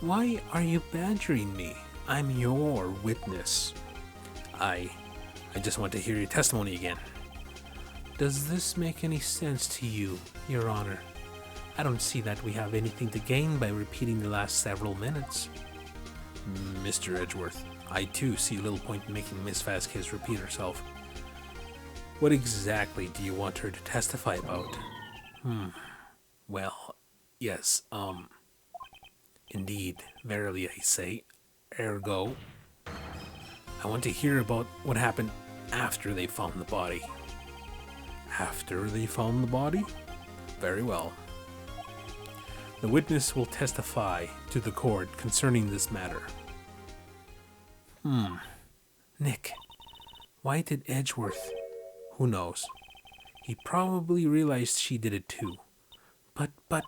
Why are you badgering me? I'm your witness. I just want to hear your testimony again. Does this make any sense to you, Your Honor? I don't see that we have anything to gain by repeating the last several minutes. Mr. Edgeworth, I too see little point in making Miss Vasquez repeat herself. What exactly do you want her to testify about? Well, yes, indeed, verily I say, ergo, I want to hear about what happened after they found the body. After they found the body? Very well. The witness will testify to the court concerning this matter. Nick, why did Edgeworth? Who knows? He probably realized she did it too. But,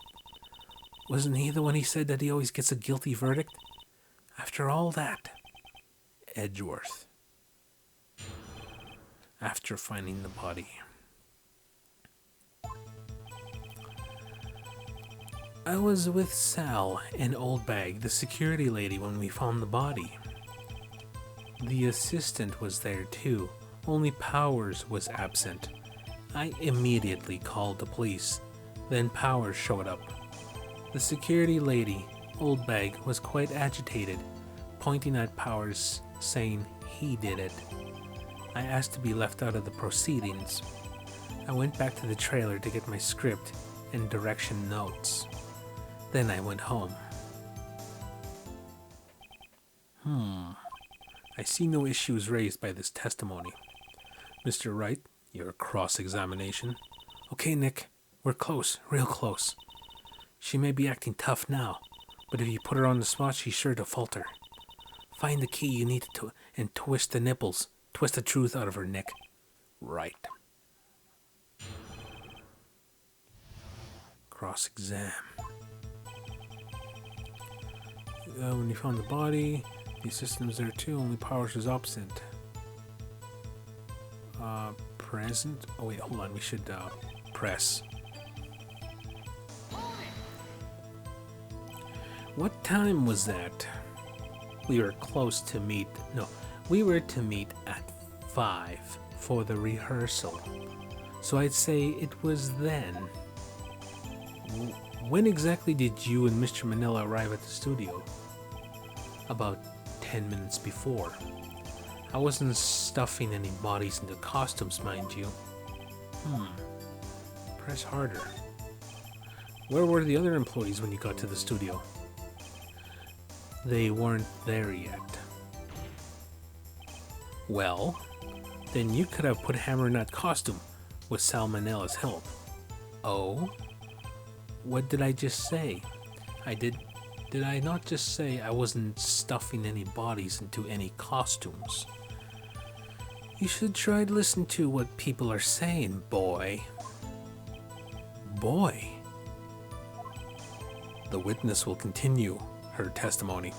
wasn't he the one who said that he always gets a guilty verdict? After all that, Edgeworth. After finding the body. I was with Sal and Old Bag, the security lady, when we found the body. The assistant was there too, only Powers was absent. I immediately called the police. Then Powers showed up. The security lady, Old Bag, was quite agitated, pointing at Powers, saying he did it. I asked to be left out of the proceedings. I went back to the trailer to get my script and direction notes. Then I went home. I see no issues raised by this testimony. Mr. Wright, your cross-examination. Okay, Nick, we're close, real close. She may be acting tough now, but if you put her on the spot, she's sure to falter. Find the key you need to and twist the nipples. Twist the truth out of her, Nick. Right. Cross-exam. When you found the body, the assistant was there too, only Powers was absent. Present? Oh wait, hold on, we should press. What time was that? We were close to meet. No, we were to meet at 5 for the rehearsal. So I'd say it was then. When exactly did you and Mr. Manila arrive at the studio? About 10 minutes before. I wasn't stuffing any bodies into costumes, mind you. Press harder. Where were the other employees when you got to the studio? They weren't there yet. Well, then you could have put Hammer in that costume with Salmonella's help. Oh? What did I just say? Did I not just say I wasn't stuffing any bodies into any costumes? You should try to listen to what people are saying, boy. Boy? The witness will continue her testimony.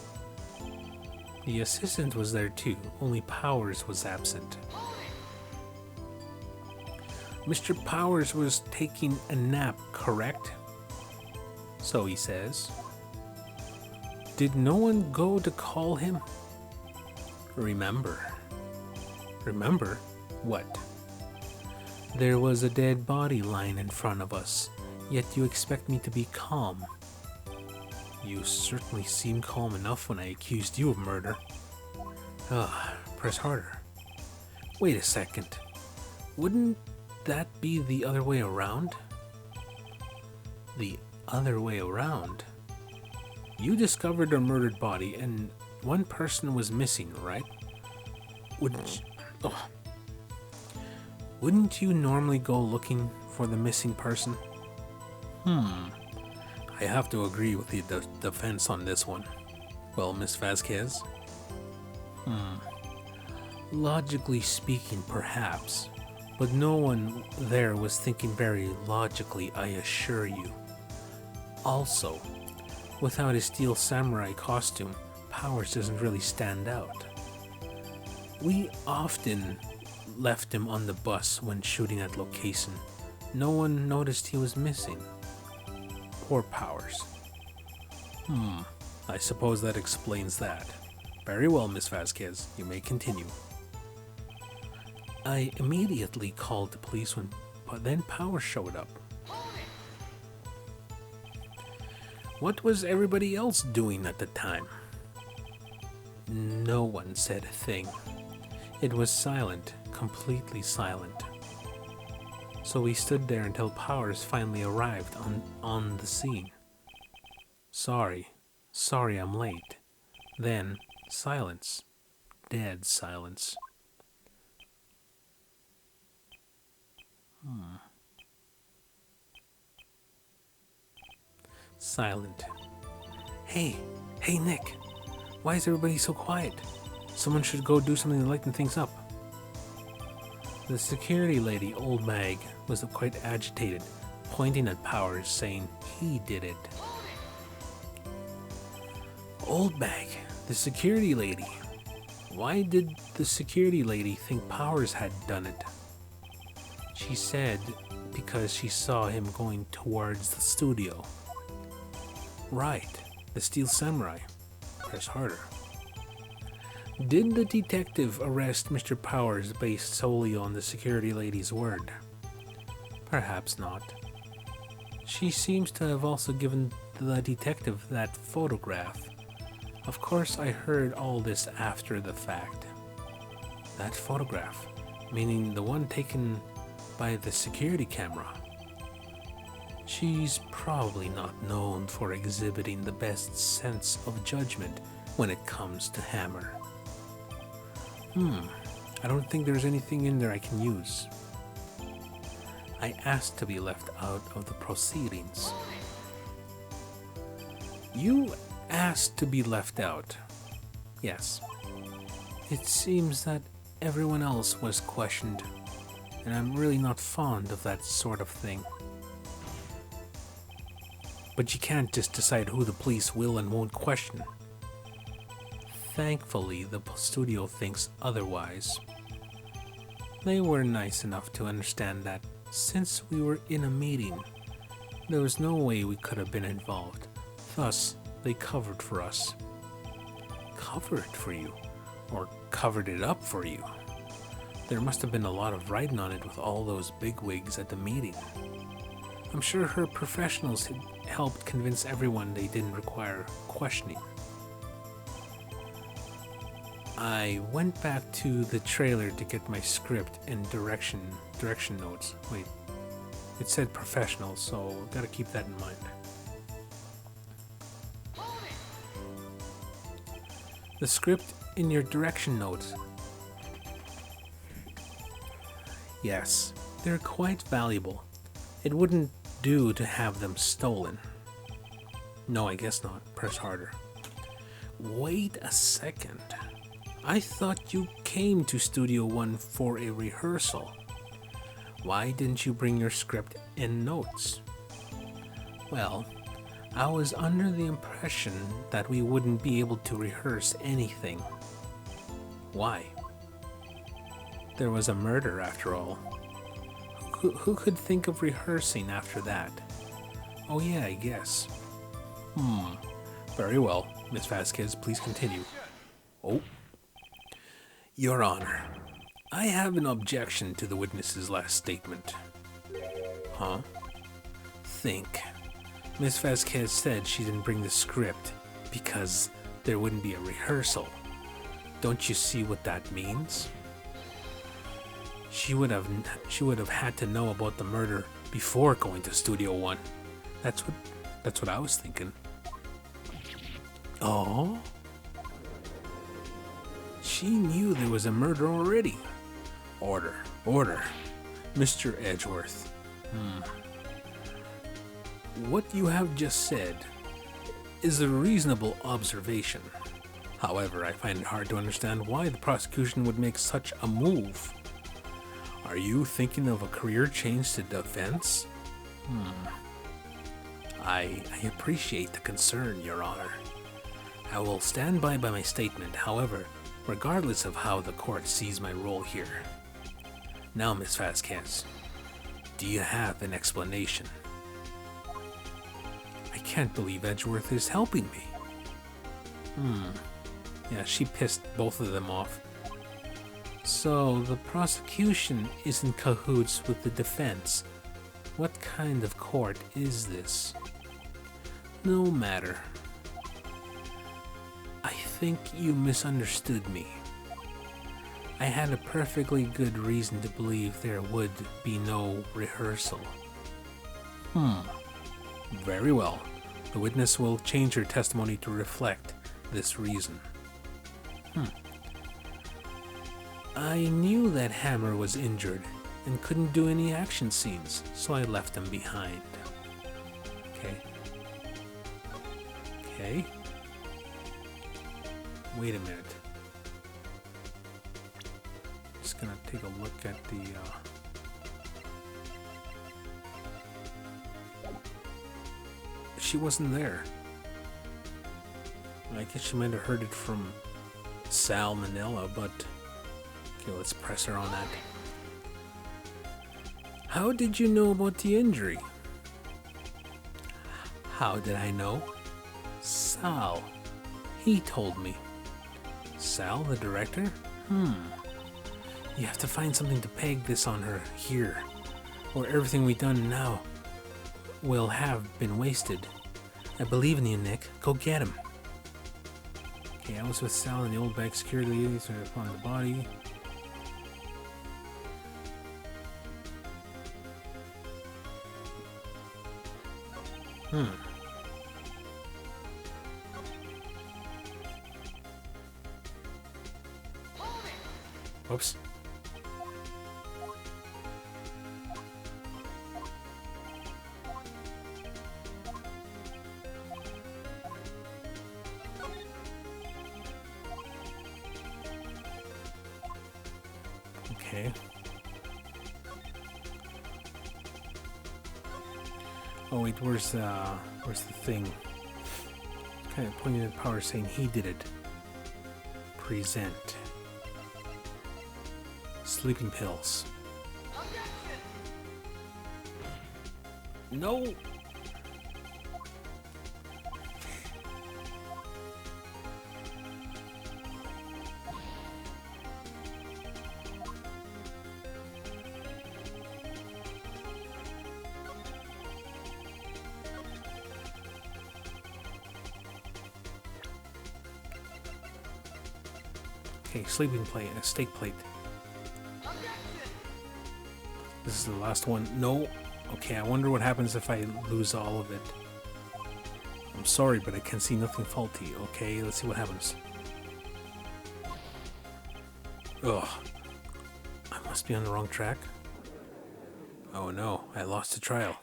The assistant was there too, only Powers was absent. Mr. Powers was taking a nap, correct? So he says. Did no one go to call him? Remember. Remember? What? There was a dead body lying in front of us, yet you expect me to be calm. You certainly seemed calm enough when I accused you of murder. Press harder. Wait a second. Wouldn't that be the other way around? The other way around? You discovered a murdered body and one person was missing, right? Wouldn't you normally go looking for the missing person? I have to agree with the defense on this one. Well, Miss Vasquez? Logically speaking, perhaps. But no one there was thinking very logically, I assure you. Also, without his steel samurai costume, Powers doesn't really stand out. We often left him on the bus when shooting at location. No one noticed he was missing. Poor Powers. I suppose that explains that. Very well, Miss Vasquez. You may continue. I immediately called the police but then Powers showed up. What was everybody else doing at the time? No one said a thing. It was silent, completely silent. So we stood there until Powers finally arrived on the scene. Sorry I'm late. Then, silence. Dead silence. Silent. Hey Nick. Why is everybody so quiet? Someone should go do something to lighten things up. The security lady, Old Mag, was quite agitated, pointing at Powers, saying he did it. Old Mag, the security lady. Why did the security lady think Powers had done it? She said because she saw him going towards the studio. Right, the Steel Samurai. Press harder. Did the detective arrest Mr. Powers based solely on the security lady's word? Perhaps not. She seems to have also given the detective that photograph. Of course, I heard all this after the fact. That photograph, meaning the one taken by the security camera. She's probably not known for exhibiting the best sense of judgment when it comes to Hammer. I don't think there's anything in there I can use. I asked to be left out of the proceedings. You asked to be left out? Yes. It seems that everyone else was questioned, and I'm really not fond of that sort of thing. But you can't just decide who the police will and won't question. Thankfully, the studio thinks otherwise. They were nice enough to understand that since we were in a meeting, there was no way we could have been involved. Thus, they covered for us. Covered for you? Or covered it up for you? There must have been a lot of writing on it with all those bigwigs at the meeting. I'm sure her professionals had helped convince everyone they didn't require questioning. I went back to the trailer to get my script and direction notes. Wait, it said professional, so gotta keep that in mind. The script in your direction notes. Yes, they're quite valuable. It wouldn't do to have them stolen. No, I guess not. Press harder. Wait a second. I thought you came to Studio One for a rehearsal. Why didn't you bring your script and notes? Well, I was under the impression that we wouldn't be able to rehearse anything. Why? There was a murder after all. Who could think of rehearsing after that? Oh yeah, I guess. Very well. Miss Vasquez, please continue. Oh. Your Honor, I have an objection to the witness's last statement. Huh? Think. Miss Vasquez said she didn't bring the script because there wouldn't be a rehearsal. Don't you see what that means? She would have had to know about the murder before going to Studio One. That's what I was thinking. Oh? She knew there was a murder already. Order. Mr. Edgeworth. What you have just said is a reasonable observation. However, I find it hard to understand why the prosecution would make such a move. Are you thinking of a career change to defense? I appreciate the concern, Your Honor. I will stand by my statement, however, regardless of how the court sees my role here. Now, Miss Vasquez, do you have an explanation? I can't believe Edgeworth is helping me. Yeah, she pissed both of them off. So, the prosecution is in cahoots with the defense. What kind of court is this? No matter. I think you misunderstood me. I had a perfectly good reason to believe there would be no rehearsal. Very well. The witness will change her testimony to reflect this reason. I knew that Hammer was injured and couldn't do any action scenes, so I left him behind. Okay. Wait a minute. Just gonna take a look at the she wasn't there. I guess she might have heard it from Sal Manella, but okay, let's press her on that. How did you know about the injury? How did I know? Sal. He told me. Sal, the director? You have to find something to peg this on her here. or everything we've done now will have been wasted. I believe in you, Nick. Go get him. Okay, I was with Sal in the old bank security ladies are upon the body. Whoops. Okay. Oh wait, where's the thing? Kind of pointing at power saying he did it. Present. Sleeping pills. No! Okay, sleeping plate, a steak plate. This is the last one. No. Okay, I wonder what happens if I lose all of it. I'm sorry, but I can see nothing faulty. Okay, let's see what happens. Ugh. I must be on the wrong track. Oh no, I lost the trial.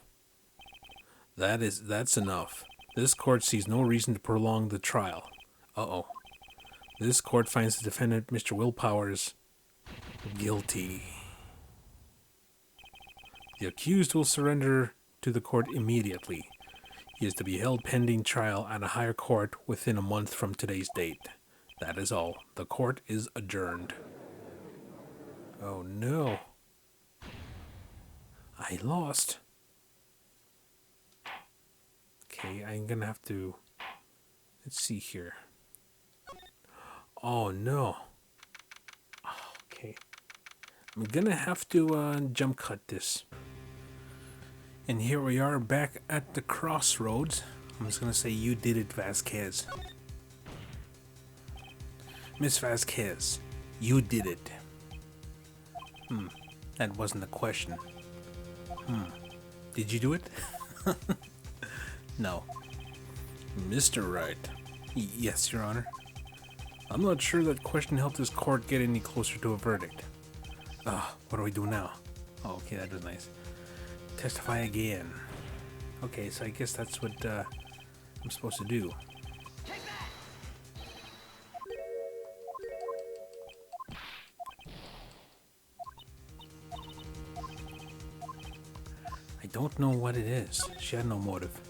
That's enough. This court sees no reason to prolong the trial. Uh-oh. This court finds the defendant, Mr. Will Powers, guilty. The accused will surrender to the court immediately. He is to be held pending trial at a higher court within a month from today's date. That is all. The court is adjourned. Oh no. I lost. Okay, I'm gonna have to... Let's see here. Oh no. Okay. I'm gonna have to jump cut this. And here we are back at the crossroads. I'm just gonna say you did it, Vasquez. Miss Vasquez, you did it. That wasn't a question. Did you do it? No. Mr. Wright. Yes, Your Honor. I'm not sure that question helped this court get any closer to a verdict. What do we do now? Oh, okay, that was nice. Testify again. Okay, so I guess that's what I'm supposed to do. I don't know what it is. She had no motive.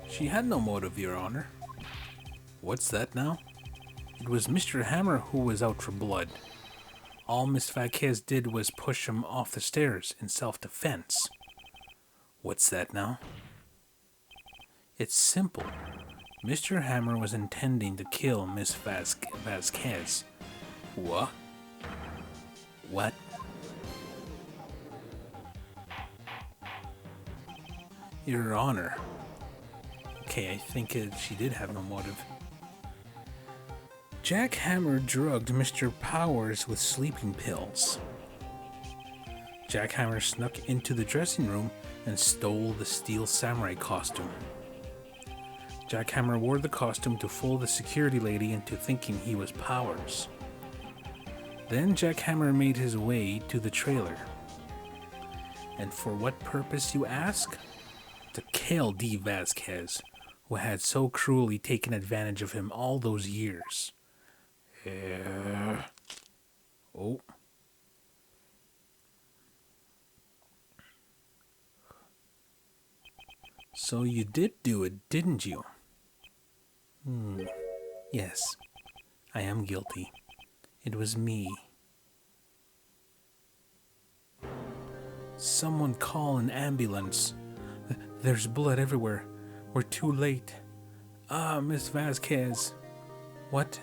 She had no motive, Your Honor. What's that now? It was Mr. Hammer who was out for blood. All Miss Vasquez did was push him off the stairs in self-defense. What's that now? It's simple. Mr. Hammer was intending to kill Miss Vasquez. What? What? Your Honor. Okay, I think she did have no motive. Jack Hammer drugged Mr. Powers with sleeping pills. Jack Hammer snuck into the dressing room and stole the steel samurai costume. Jack Hammer wore the costume to fool the security lady into thinking he was Powers. Then Jack Hammer made his way to the trailer. And for what purpose, you ask? To kill D. Vasquez, who had so cruelly taken advantage of him all those years. Oh. So you did do it, didn't you? Yes, I am guilty. It was me. Someone call an ambulance. There's blood everywhere. We're too late. Miss Vasquez. What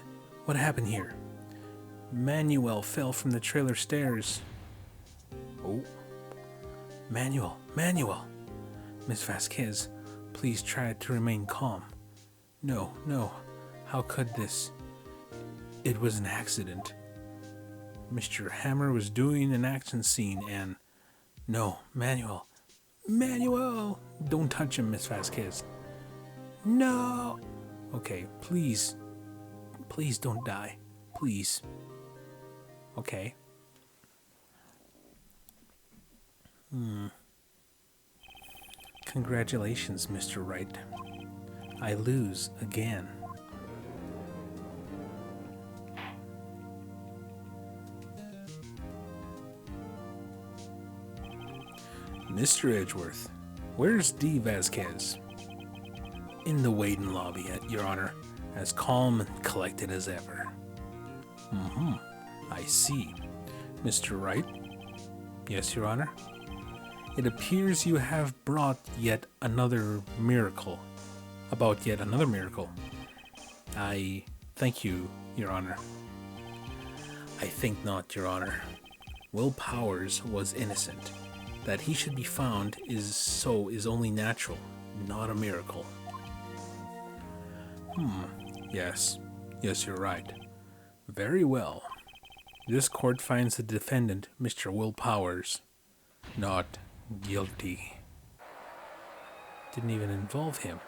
happened here? Manuel fell from the trailer stairs. Oh, Manuel. Miss Vasquez, please try to remain calm. No. How could this? It was an accident. Mr. Hammer was doing an action scene and... No, Manuel! Don't touch him, Miss Vasquez. No! Okay, please don't die. Please. Okay. Congratulations, Mr. Wright. I lose again. Mr. Edgeworth, where's D. Vasquez? In the waiting lobby, Your Honor, as calm and collected as ever. I see. Mr. Wright? Yes, Your Honor? It appears you have brought yet another miracle. About yet another miracle. I thank you, Your Honor. I think not, Your Honor. Will Powers was innocent. That he should be found is only natural, not a miracle. Yes, you're right. Very well. This court finds the defendant, Mr. Will Powers, not guilty. Didn't even involve him.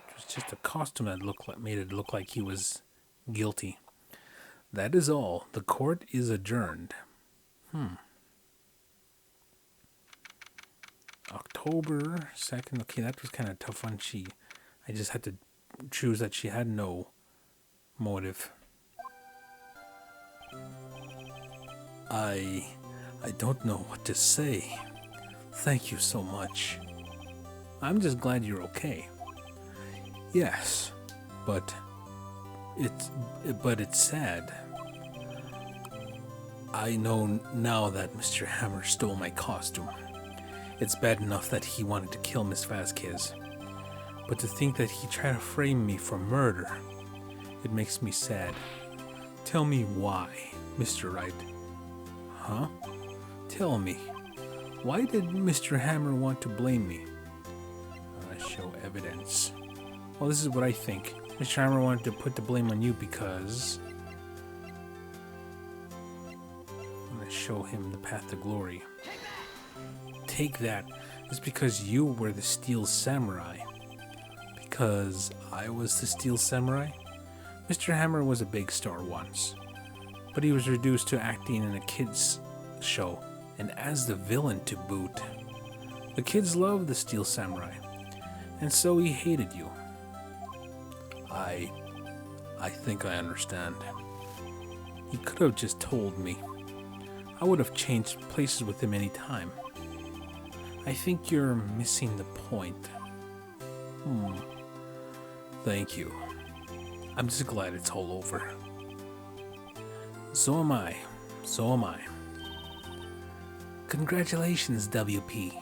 It was just a costume that made it look like he was guilty. That is all. The court is adjourned. October 2nd. Okay, that was kind of a tough one. I just had to choose that she had no motive. I don't know what to say. Thank you so much. I'm just glad you're okay. Yes, but it's sad. I know now that Mr. Hammer stole my costume. It's bad enough that he wanted to kill Miss Vasquez, but to think that he tried to frame me for murder, it makes me sad. Tell me why, Mr. Wright. Huh? Tell me, why did Mr. Hammer want to blame me? Show evidence. Well, this is what I think. Mr. Hammer wanted to put the blame on you because... I'm going to show him the path to glory. Take that. It's because you were the Steel Samurai. Because I was the Steel Samurai? Mr. Hammer was a big star once, but he was reduced to acting in a kids' show, and as the villain to boot. The kids loved the Steel Samurai, and so he hated you. I think I understand. He could have just told me. I would have changed places with him any time. I think you're missing the point. Thank you. I'm just glad it's all over. So am I. Congratulations, WP.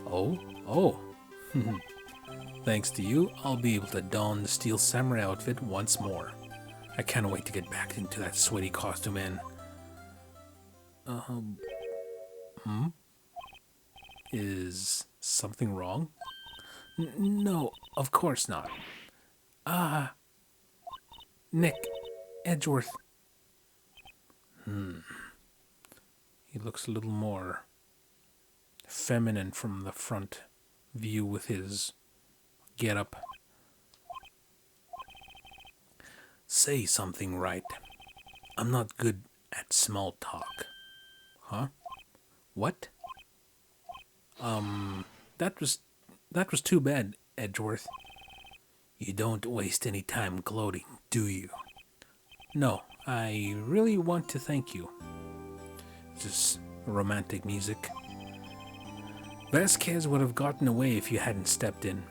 Oh. Thanks to you, I'll be able to don the Steel Samurai outfit once more. I can't wait to get back into that sweaty costume and... Is something wrong? No, of course not. Nick Edgeworth. He looks a little more feminine from the front view with his getup. Say something, Wright. I'm not good at small talk. Huh? What? That was too bad, Edgeworth. You don't waste any time gloating, do you? No, I really want to thank you. Just romantic music. Vasquez would have gotten away if you hadn't stepped in.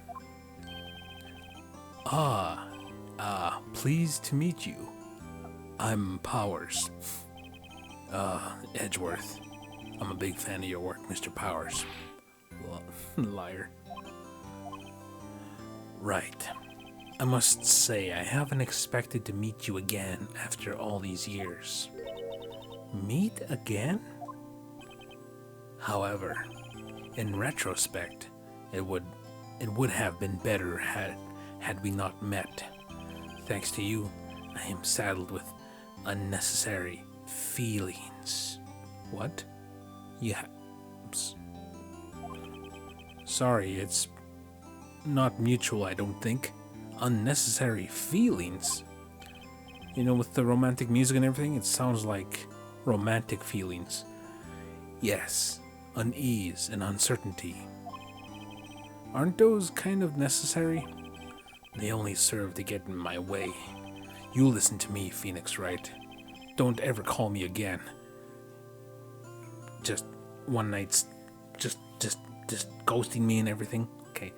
Pleased to meet you. I'm Powers. Edgeworth. I'm a big fan of your work, Mr. Powers. Liar. Right. I must say, I haven't expected to meet you again after all these years. Meet again? However, in retrospect, it would have been better had we not met. Thanks to you, I am saddled with unnecessary feelings. What? Yeah. Sorry, it's not mutual, I don't think. Unnecessary feelings? You know, with the romantic music and everything, it sounds like romantic feelings. Yes, unease and uncertainty. Aren't those kind of necessary? They only serve to get in my way. You listen to me, Phoenix Wright. Don't ever call me again. Just one night's just ghosting me and everything. Okay.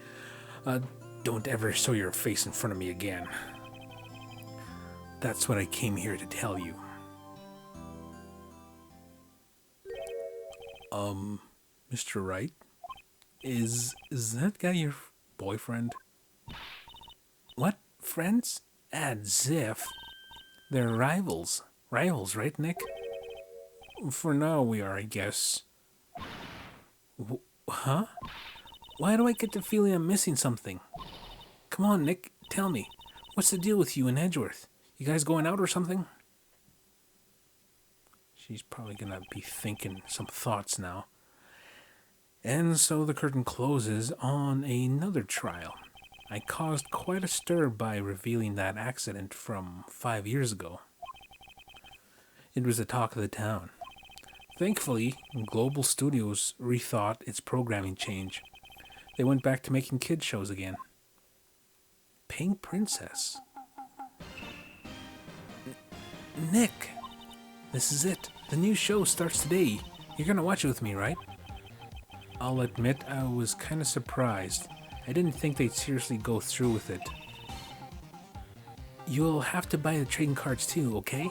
Don't ever show your face in front of me again. That's what I came here to tell you. Mr. Wright? Is that guy your boyfriend? What? Friends? As if. They're rivals. Rivals, right, Nick? For now, we are, I guess. Huh? Why do I get the feeling I'm missing something? Come on, Nick, tell me. What's the deal with you and Edgeworth? You guys going out or something? She's probably gonna be thinking some thoughts now. And so the curtain closes on another trial. I caused quite a stir by revealing that accident from 5 years ago. It was the talk of the town. Thankfully, Global Studios rethought its programming change. They went back to making kids shows again. Pink Princess. Nick, this is it. The new show starts today. You're gonna watch it with me, right? I'll admit I was kind of surprised. I didn't think they'd seriously go through with it. You'll have to buy the trading cards too, okay?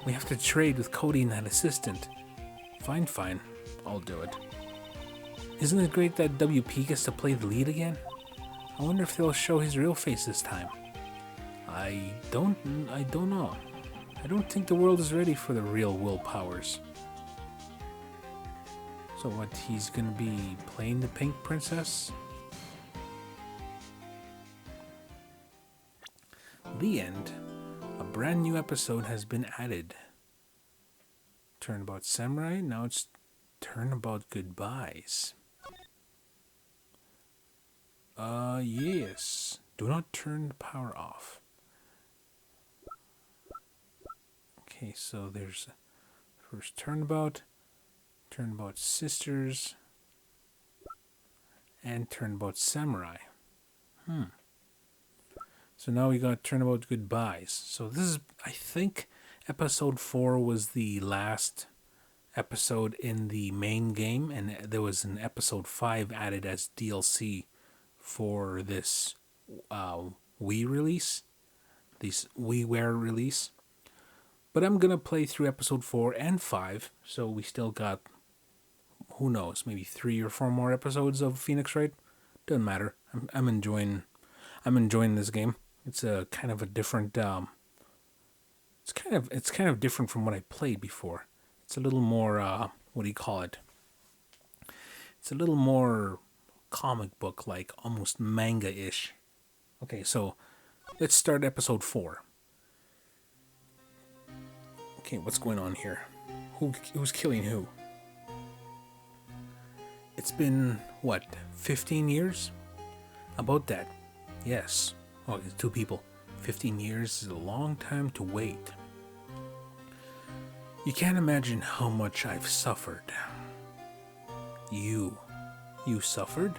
We have to trade with Cody and that assistant. Fine. I'll do it. Isn't it great that WP gets to play the lead again? I wonder if they'll show his real face this time. I don't know. I don't think the world is ready for the real Will Powers. So what, he's gonna be playing the Pink Princess? The end. A brand new episode has been added. Turnabout Samurai, now it's Turnabout Goodbyes. Yes. Do not turn the power off. Okay, so there's first Turnabout, Turnabout Sisters, and Turnabout Samurai. So now we got Turnabout Goodbyes. So this is, I think, episode 4 was the last episode in the main game, and there was an episode 5 added as DLC for this Wii release, this WiiWare release. But I'm gonna play through episode 4 and 5, so we still got, who knows, maybe 3 or 4 more episodes of Phoenix Wright. Doesn't matter. I'm enjoying this game. It's a kind of a different. It's kind of different from what I played before. It's a little more. What do you call it? It's a little more comic book like, almost manga-ish. Okay, so let's start episode 4. Okay, what's going on here? Who's killing who? It's been, what, 15 years? About that. Yes. Oh, it's 2 people. 15 years is a long time to wait. You can't imagine how much I've suffered. You suffered?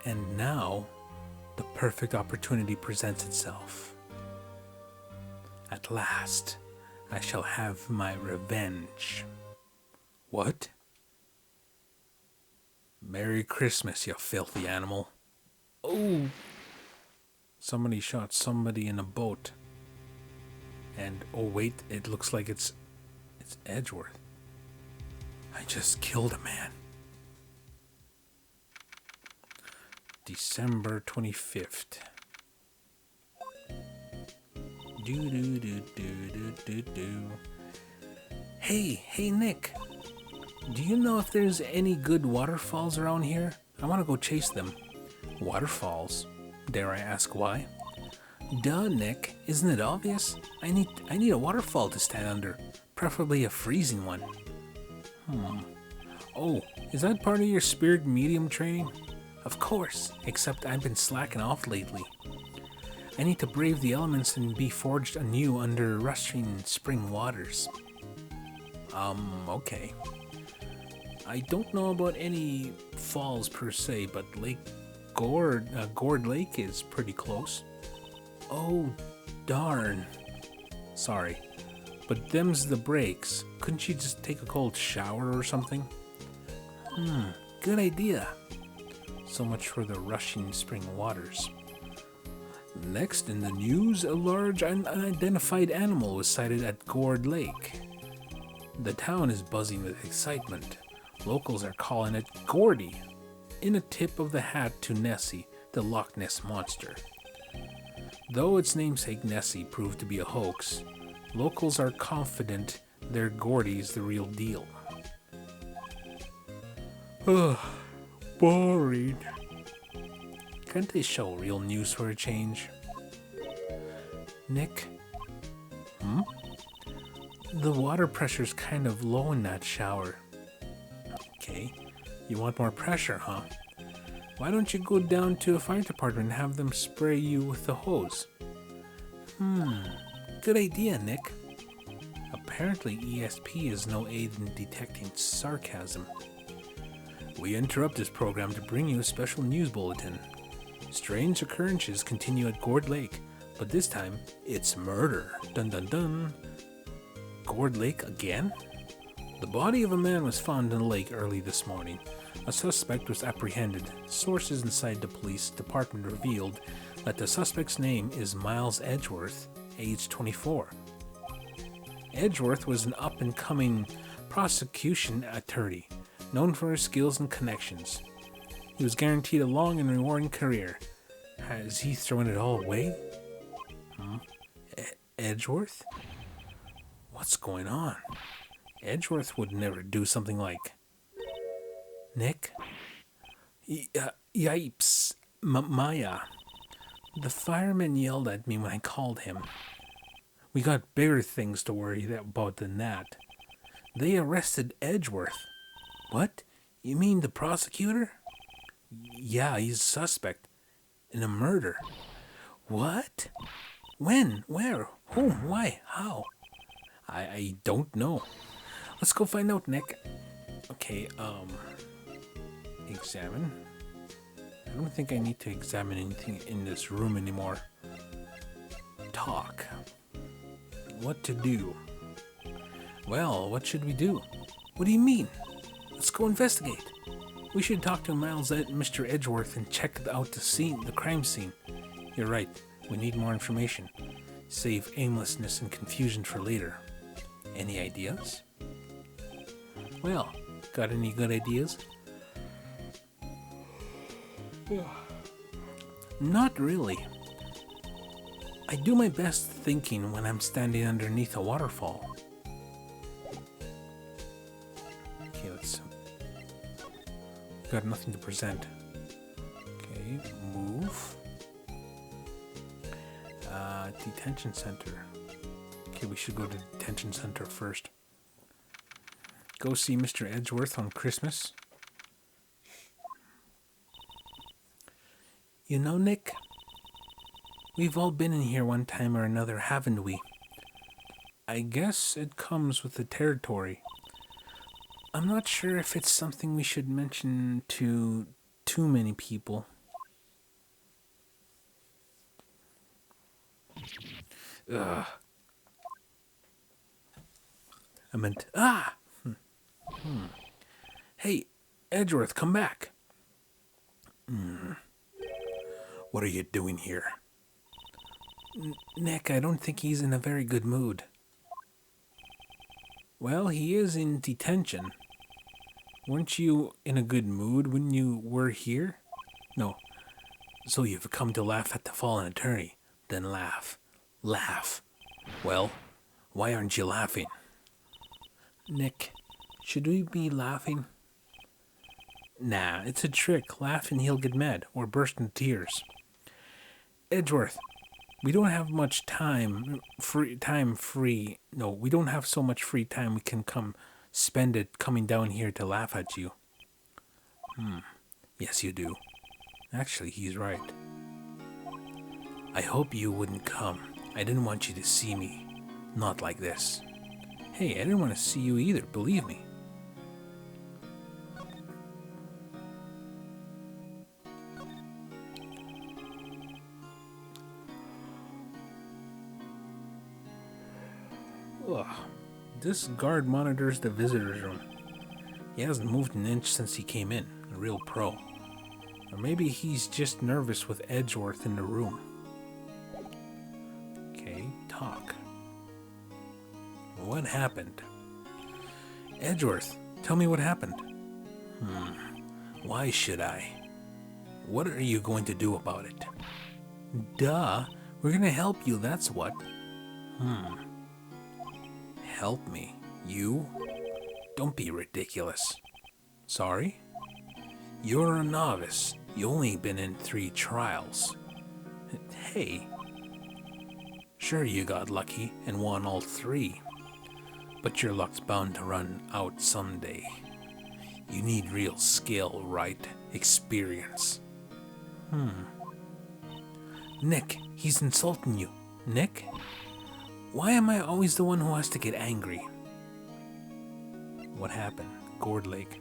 And now, the perfect opportunity presents itself. At last, I shall have my revenge. What? Merry Christmas, you filthy animal. Oh! Somebody shot somebody in a boat. And, oh wait, it looks like it's Edgeworth. I just killed a man. December 25th. Do. Hey Nick. Do you know if there's any good waterfalls around here? I want to go chase them. Waterfalls? Dare I ask why? Duh, Nick. Isn't it obvious? I need a waterfall to stand under, preferably a freezing one. Oh, is that part of your spirit medium training? Of course, except I've been slacking off lately. I need to brave the elements and be forged anew under rushing spring waters. Okay. I don't know about any falls per se, but Gourd Lake is pretty close. Oh, darn. Sorry, but them's the breaks. Couldn't you just take a cold shower or something? Good idea. So much for the rushing spring waters. Next in the news, a large unidentified animal was sighted at Gourd Lake. The town is buzzing with excitement. Locals are calling it Gordy, in a tip of the hat to Nessie, the Loch Ness Monster. Though its namesake Nessie proved to be a hoax, locals are confident their Gordy's the real deal. Ugh, boring. Can't they show real news for a change? Nick? The water pressure's kind of low in that shower. Okay, you want more pressure, huh? Why don't you go down to a fire department and have them spray you with the hose? Good idea, Nick. Apparently ESP is no aid in detecting sarcasm. We interrupt this program to bring you a special news bulletin. Strange occurrences continue at Gourd Lake, but this time it's murder. Dun dun dun. Gourd Lake again? The body of a man was found in the lake early this morning. A suspect was apprehended. Sources inside the police department revealed that the suspect's name is Miles Edgeworth, age 24. Edgeworth was an up-and-coming prosecution attorney, known for his skills and connections. He was guaranteed a long and rewarding career. Has he thrown it all away? Edgeworth? What's going on? Edgeworth would never do something like... Nick? Yipes. Maya. The fireman yelled at me when I called him. We got bigger things to worry about than that. They arrested Edgeworth. What? You mean the prosecutor? Yeah, he's a suspect in a murder. What? When? Where? Whom? Why? How? I don't know. Let's go find out, Nick. Okay, examine. I don't think I need to examine anything in this room anymore. Talk. What to do? Well, what should we do? What do you mean? Let's go investigate. We should talk to Mr. Edgeworth and check out the crime scene. You're right. We need more information. Save aimlessness and confusion for later. Any ideas? Well, got any good ideas? Not really. I do my best thinking when I'm standing underneath a waterfall. Okay, got nothing to present. Okay, move. Detention center. Okay, we should go to detention center first. Go see Mr. Edgeworth on Christmas. You know, Nick, we've all been in here one time or another, haven't we? I guess it comes with the territory. I'm not sure if it's something we should mention to too many people. Ugh. I meant, Hey, Edgeworth, come back. What are you doing here? Nick, I don't think he's in a very good mood. Well, he is in detention. Weren't you in a good mood when you were here? No. So you've come to laugh at the fallen attorney. Then laugh. Laugh. Well, why aren't you laughing? Nick, Should we be laughing? Nah, it's a trick. Laugh and he'll get mad or burst into tears. Edgeworth, we don't have much time. Free. No, we don't have so much free time we can spend it coming down here to laugh at you. Yes, you do. Actually, he's right. I hope you wouldn't come. I didn't want you to see me. Not like this. Hey, I didn't want to see you either, believe me. Ugh. This guard monitors the visitor's room. He hasn't moved an inch since he came in. A real pro. Or maybe he's just nervous with Edgeworth in the room. Okay, talk. What happened? Edgeworth, tell me what happened. Why should I? What are you going to do about it? Duh, we're gonna help you, that's what. Help me? You? Don't be ridiculous. Sorry? You're a novice. You only been in 3 trials. Hey. Sure, you got lucky and won all 3. But your luck's bound to run out someday. You need real skill, right? Experience. Nick, he's insulting you. Nick? Why am I always the one who has to get angry? What happened? Gourd Lake.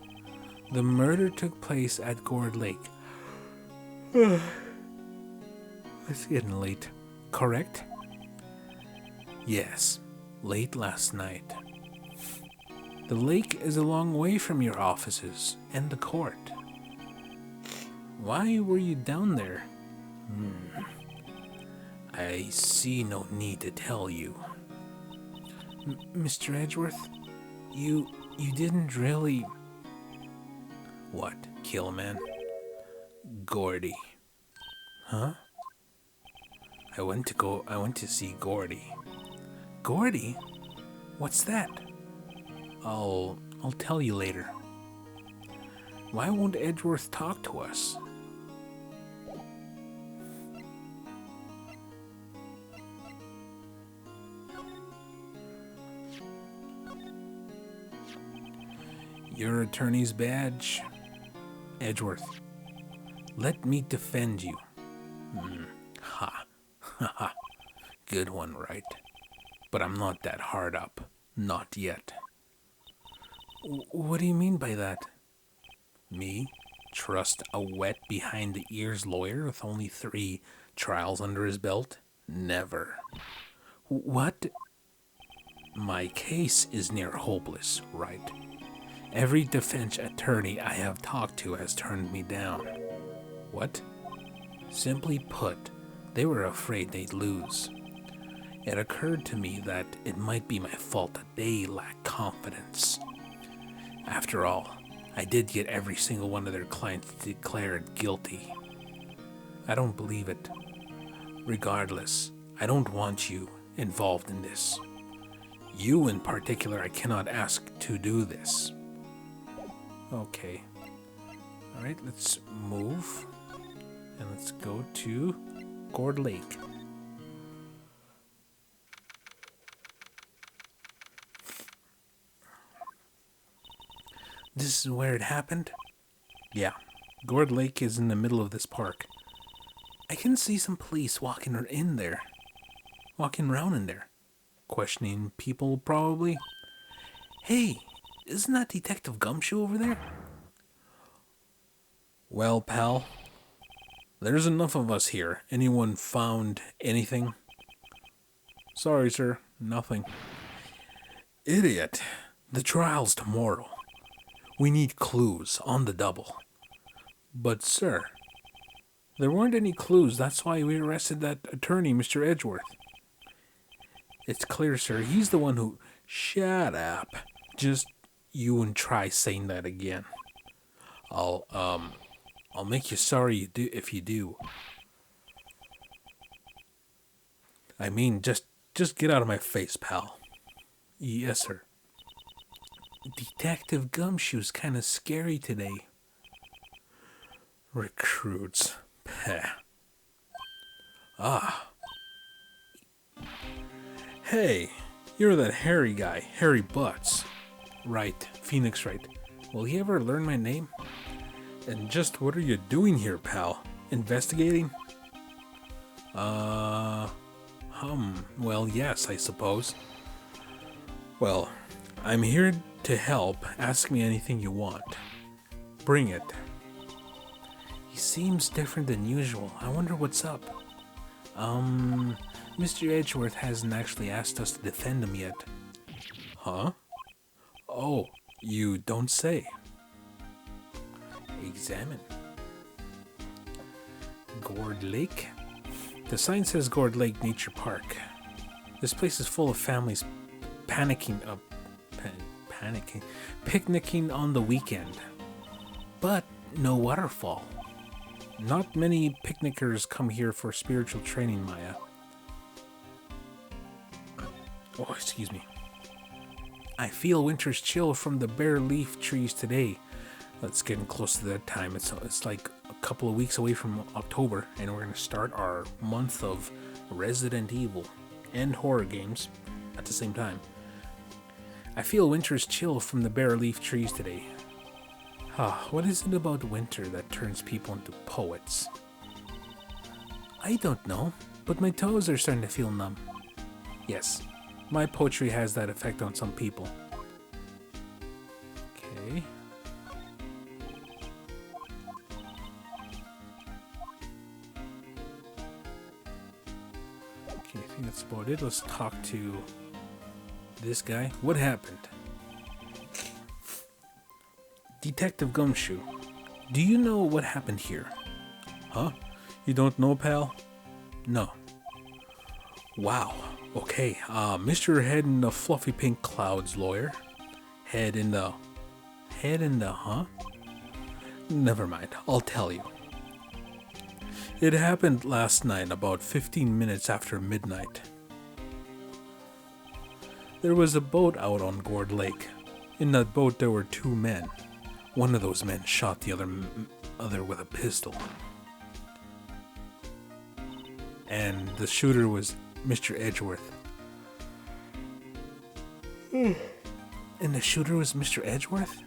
The murder took place at Gourd Lake. It's getting late. Correct? Yes, late last night. The lake is a long way from your offices and the court. Why were you down there? I see no need to tell you. Mr. Edgeworth, you didn't really... What? Kill a man? Gordy. Huh? I went to see Gordy. Gordy? What's that? I'll tell you later. Why won't Edgeworth talk to us? Your attorney's badge. Edgeworth, let me defend you. Ha. Ha. Good one, Wright. But I'm not that hard up. Not yet. What do you mean by that? Me? Trust a wet behind-the-ears lawyer with only 3 trials under his belt? Never. What? My case is near hopeless, Wright. Every defense attorney I have talked to has turned me down. What? Simply put, they were afraid they'd lose. It occurred to me that it might be my fault that they lack confidence. After all, I did get every single one of their clients declared guilty. I don't believe it. Regardless, I don't want you involved in this. You in particular, I cannot ask to do this. Okay. Alright, let's move. And let's go to Gourd Lake. This is where it happened? Yeah. Gourd Lake is in the middle of this park. I can see some police walking around in there. Questioning people, probably. Hey, isn't that Detective Gumshoe over there? Well, pal, there's enough of us here. Anyone found anything? Sorry, sir. Nothing. Idiot. The trial's tomorrow. We need clues on the double. But, sir, there weren't any clues. That's why we arrested that attorney, Mr. Edgeworth. It's clear, sir. He's the one who... Shut up. Just you and try saying that again. I'll make you sorry if you do. I mean, just get out of my face, pal. Yes, sir. Detective Gumshoe's kinda scary today. Recruits. Peh. Ah. Hey, you're that hairy guy, Harry Butts. Right, Phoenix Wright. Will he ever learn my name? And just what are you doing here, pal? Investigating? Well, yes, I suppose. Well, I'm here to help. Ask me anything you want. Bring it. He seems different than usual. I wonder what's up. Mr. Edgeworth hasn't actually asked us to defend him yet. Huh? Oh, you don't say. Examine. Gourd Lake? The sign says Gourd Lake Nature Park. This place is full of families picnicking on the weekend. But no waterfall. Not many picnickers come here for spiritual training, Maya. Oh, excuse me. I feel winter's chill from the bare leaf trees today. It's getting close to that time. It's like a couple of weeks away from October, and we're going to start our month of Resident Evil and horror games at the same time. I feel winter's chill from the bare leaf trees today. What is it about winter that turns people into poets? I don't know, but my toes are starting to feel numb. Yes, my poetry has that effect on some people. Okay. Okay, I think that's about it. Let's talk to this guy. What happened? Detective Gumshoe, do you know what happened here? Huh? You don't know, pal? No. Wow. Okay. Mr. Head in the fluffy pink clouds lawyer. Head in the, huh? Never mind. I'll tell you. It happened last night about 15 minutes after midnight. There was a boat out on Gourd Lake. In that boat there were two men. One of those men shot the other with a pistol. And the shooter was Mr. Edgeworth. And the shooter was Mr. Edgeworth?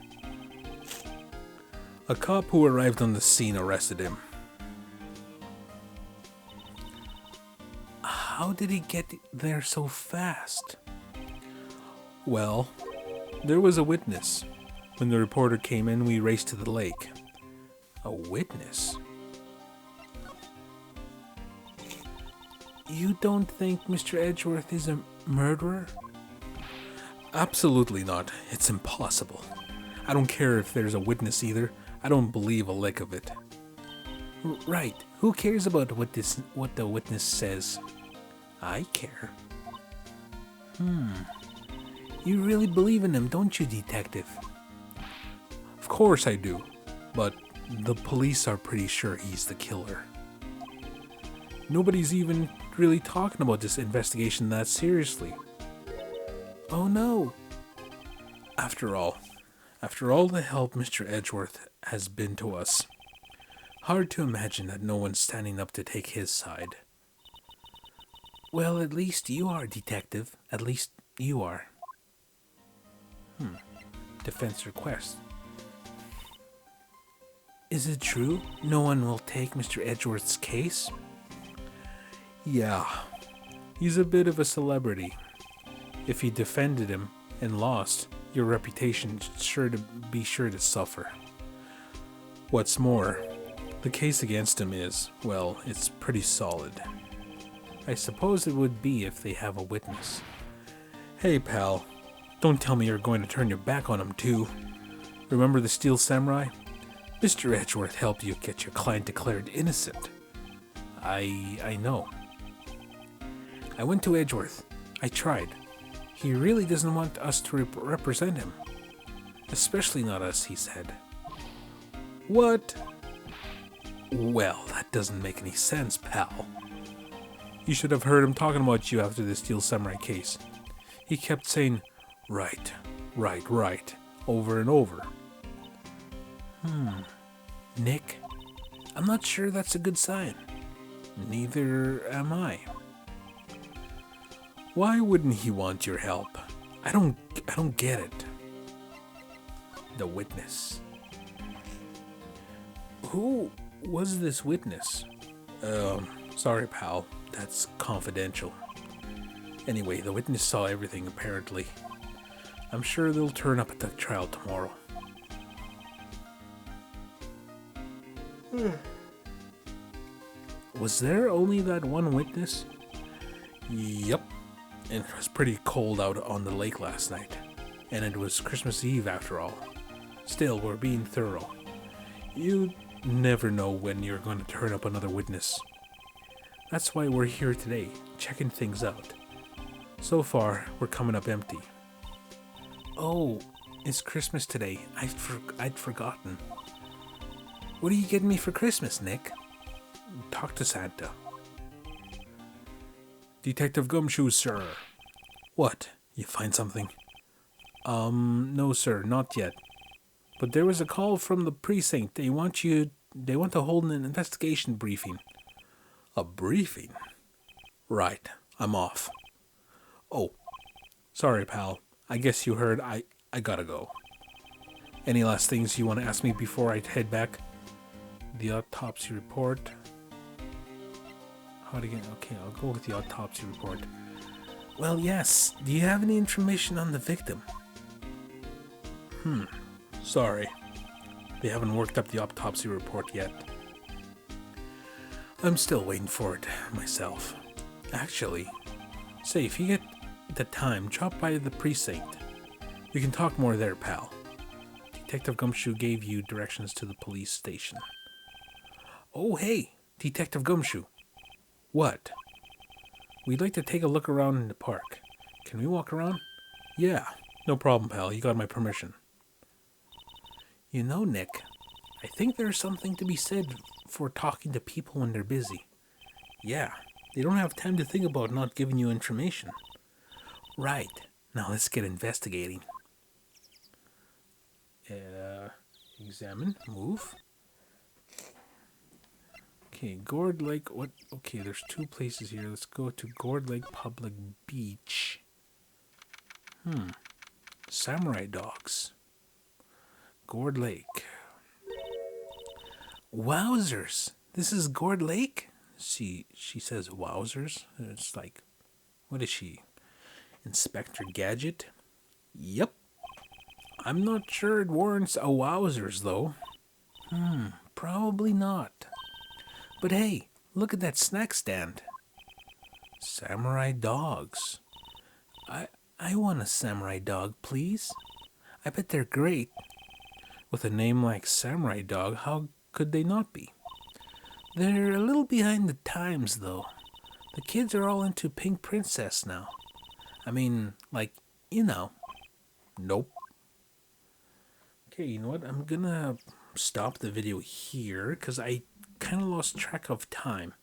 A cop who arrived on the scene arrested him. How did he get there so fast? Well, there was a witness. When the reporter came in, we raced to the lake. A witness? You don't think Mr. Edgeworth is a murderer? Absolutely not. It's impossible. I don't care if there's a witness either. I don't believe a lick of it. Right. Who cares about what the witness says? I care. You really believe in him, don't you, detective? Of course I do, but the police are pretty sure he's the killer. Nobody's even really talking about this investigation that seriously. Oh no! After all the help Mr. Edgeworth has been to us, hard to imagine that no one's standing up to take his side. Well, at least you are, detective. At least you are. Defense request. Is it true no one will take Mr. Edgeworth's case? Yeah, he's a bit of a celebrity. If you defended him and lost, your reputation's sure to suffer. What's more, the case against him is, well, it's pretty solid. I suppose it would be if they have a witness. Hey, pal, don't tell me you're going to turn your back on him too. Remember the Steel Samurai? Mr. Edgeworth helped you get your client declared innocent. I know. I went to Edgeworth. I tried. He really doesn't want us to represent him. Especially not us, he said. What? Well, that doesn't make any sense, pal. You should have heard him talking about you after the Steel Samurai case. He kept saying, right, over and over. Nick, I'm not sure that's a good sign. Neither am I. Why wouldn't he want your help? I don't get it. The witness. Who was this witness? Sorry, pal. That's confidential. Anyway, the witness saw everything, apparently. I'm sure they'll turn up at the trial tomorrow. Was there only that one witness? Yep. And it was pretty cold out on the lake last night. And it was Christmas Eve after all. Still, we're being thorough. You never know when you're going to turn up another witness. That's why we're here today, checking things out. So far, we're coming up empty. Oh, it's Christmas today. I'd forgotten. What are you getting me for Christmas, Nick? Talk to Santa. Detective Gumshoe, sir. What? You find something? No, sir, not yet. But there was a call from the precinct. They want to hold an investigation briefing. A briefing? Right, I'm off. Oh, sorry, pal. I guess you heard I gotta go. Any last things you want to ask me before I head back? The autopsy report. How to get... Okay, I'll go with the autopsy report. Well, yes. Do you have any information on the victim? Sorry. They haven't worked up the autopsy report yet. I'm still waiting for it myself. Actually, say, if you get the time, drop by the precinct. We can talk more there, pal. Detective Gumshoe gave you directions to the police station. Oh, hey, Detective Gumshoe. What? We'd like to take a look around in the park. Can we walk around? Yeah, no problem, pal. You got my permission. You know, Nick, I think there's something to be said for talking to people when they're busy. Yeah, they don't have time to think about not giving you information. Right. Now let's get investigating. Examine. Move. Okay, Gourd Lake. What? Okay, there's two places here. Let's go to Gourd Lake Public Beach. Samurai dogs. Gourd Lake. Wowzers! This is Gourd Lake? She says wowzers. It's like, what is she? Inspector Gadget? Yep. I'm not sure it warrants a wowzers, though. Probably not. But hey, look at that snack stand. Samurai dogs. I want a samurai dog, please. I bet they're great. With a name like Samurai Dog, how could they not be? They're a little behind the times, though. The kids are all into Pink Princess now. I mean, like, you know. Nope. Okay, you know what? I'm gonna stop the video here, because I kind of lost track of time.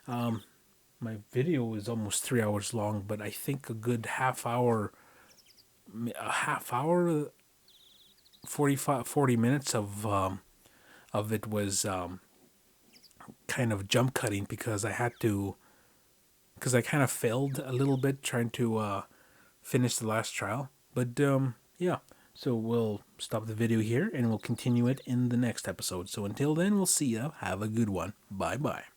My video is almost 3 hours long, but I think a good half hour, 40 minutes of it was kind of jump cutting because I kind of failed a little bit trying to finish the last trial. But yeah, so we'll stop the video here and we'll continue it in the next episode. So until then, we'll see ya. Have a good one. Bye bye.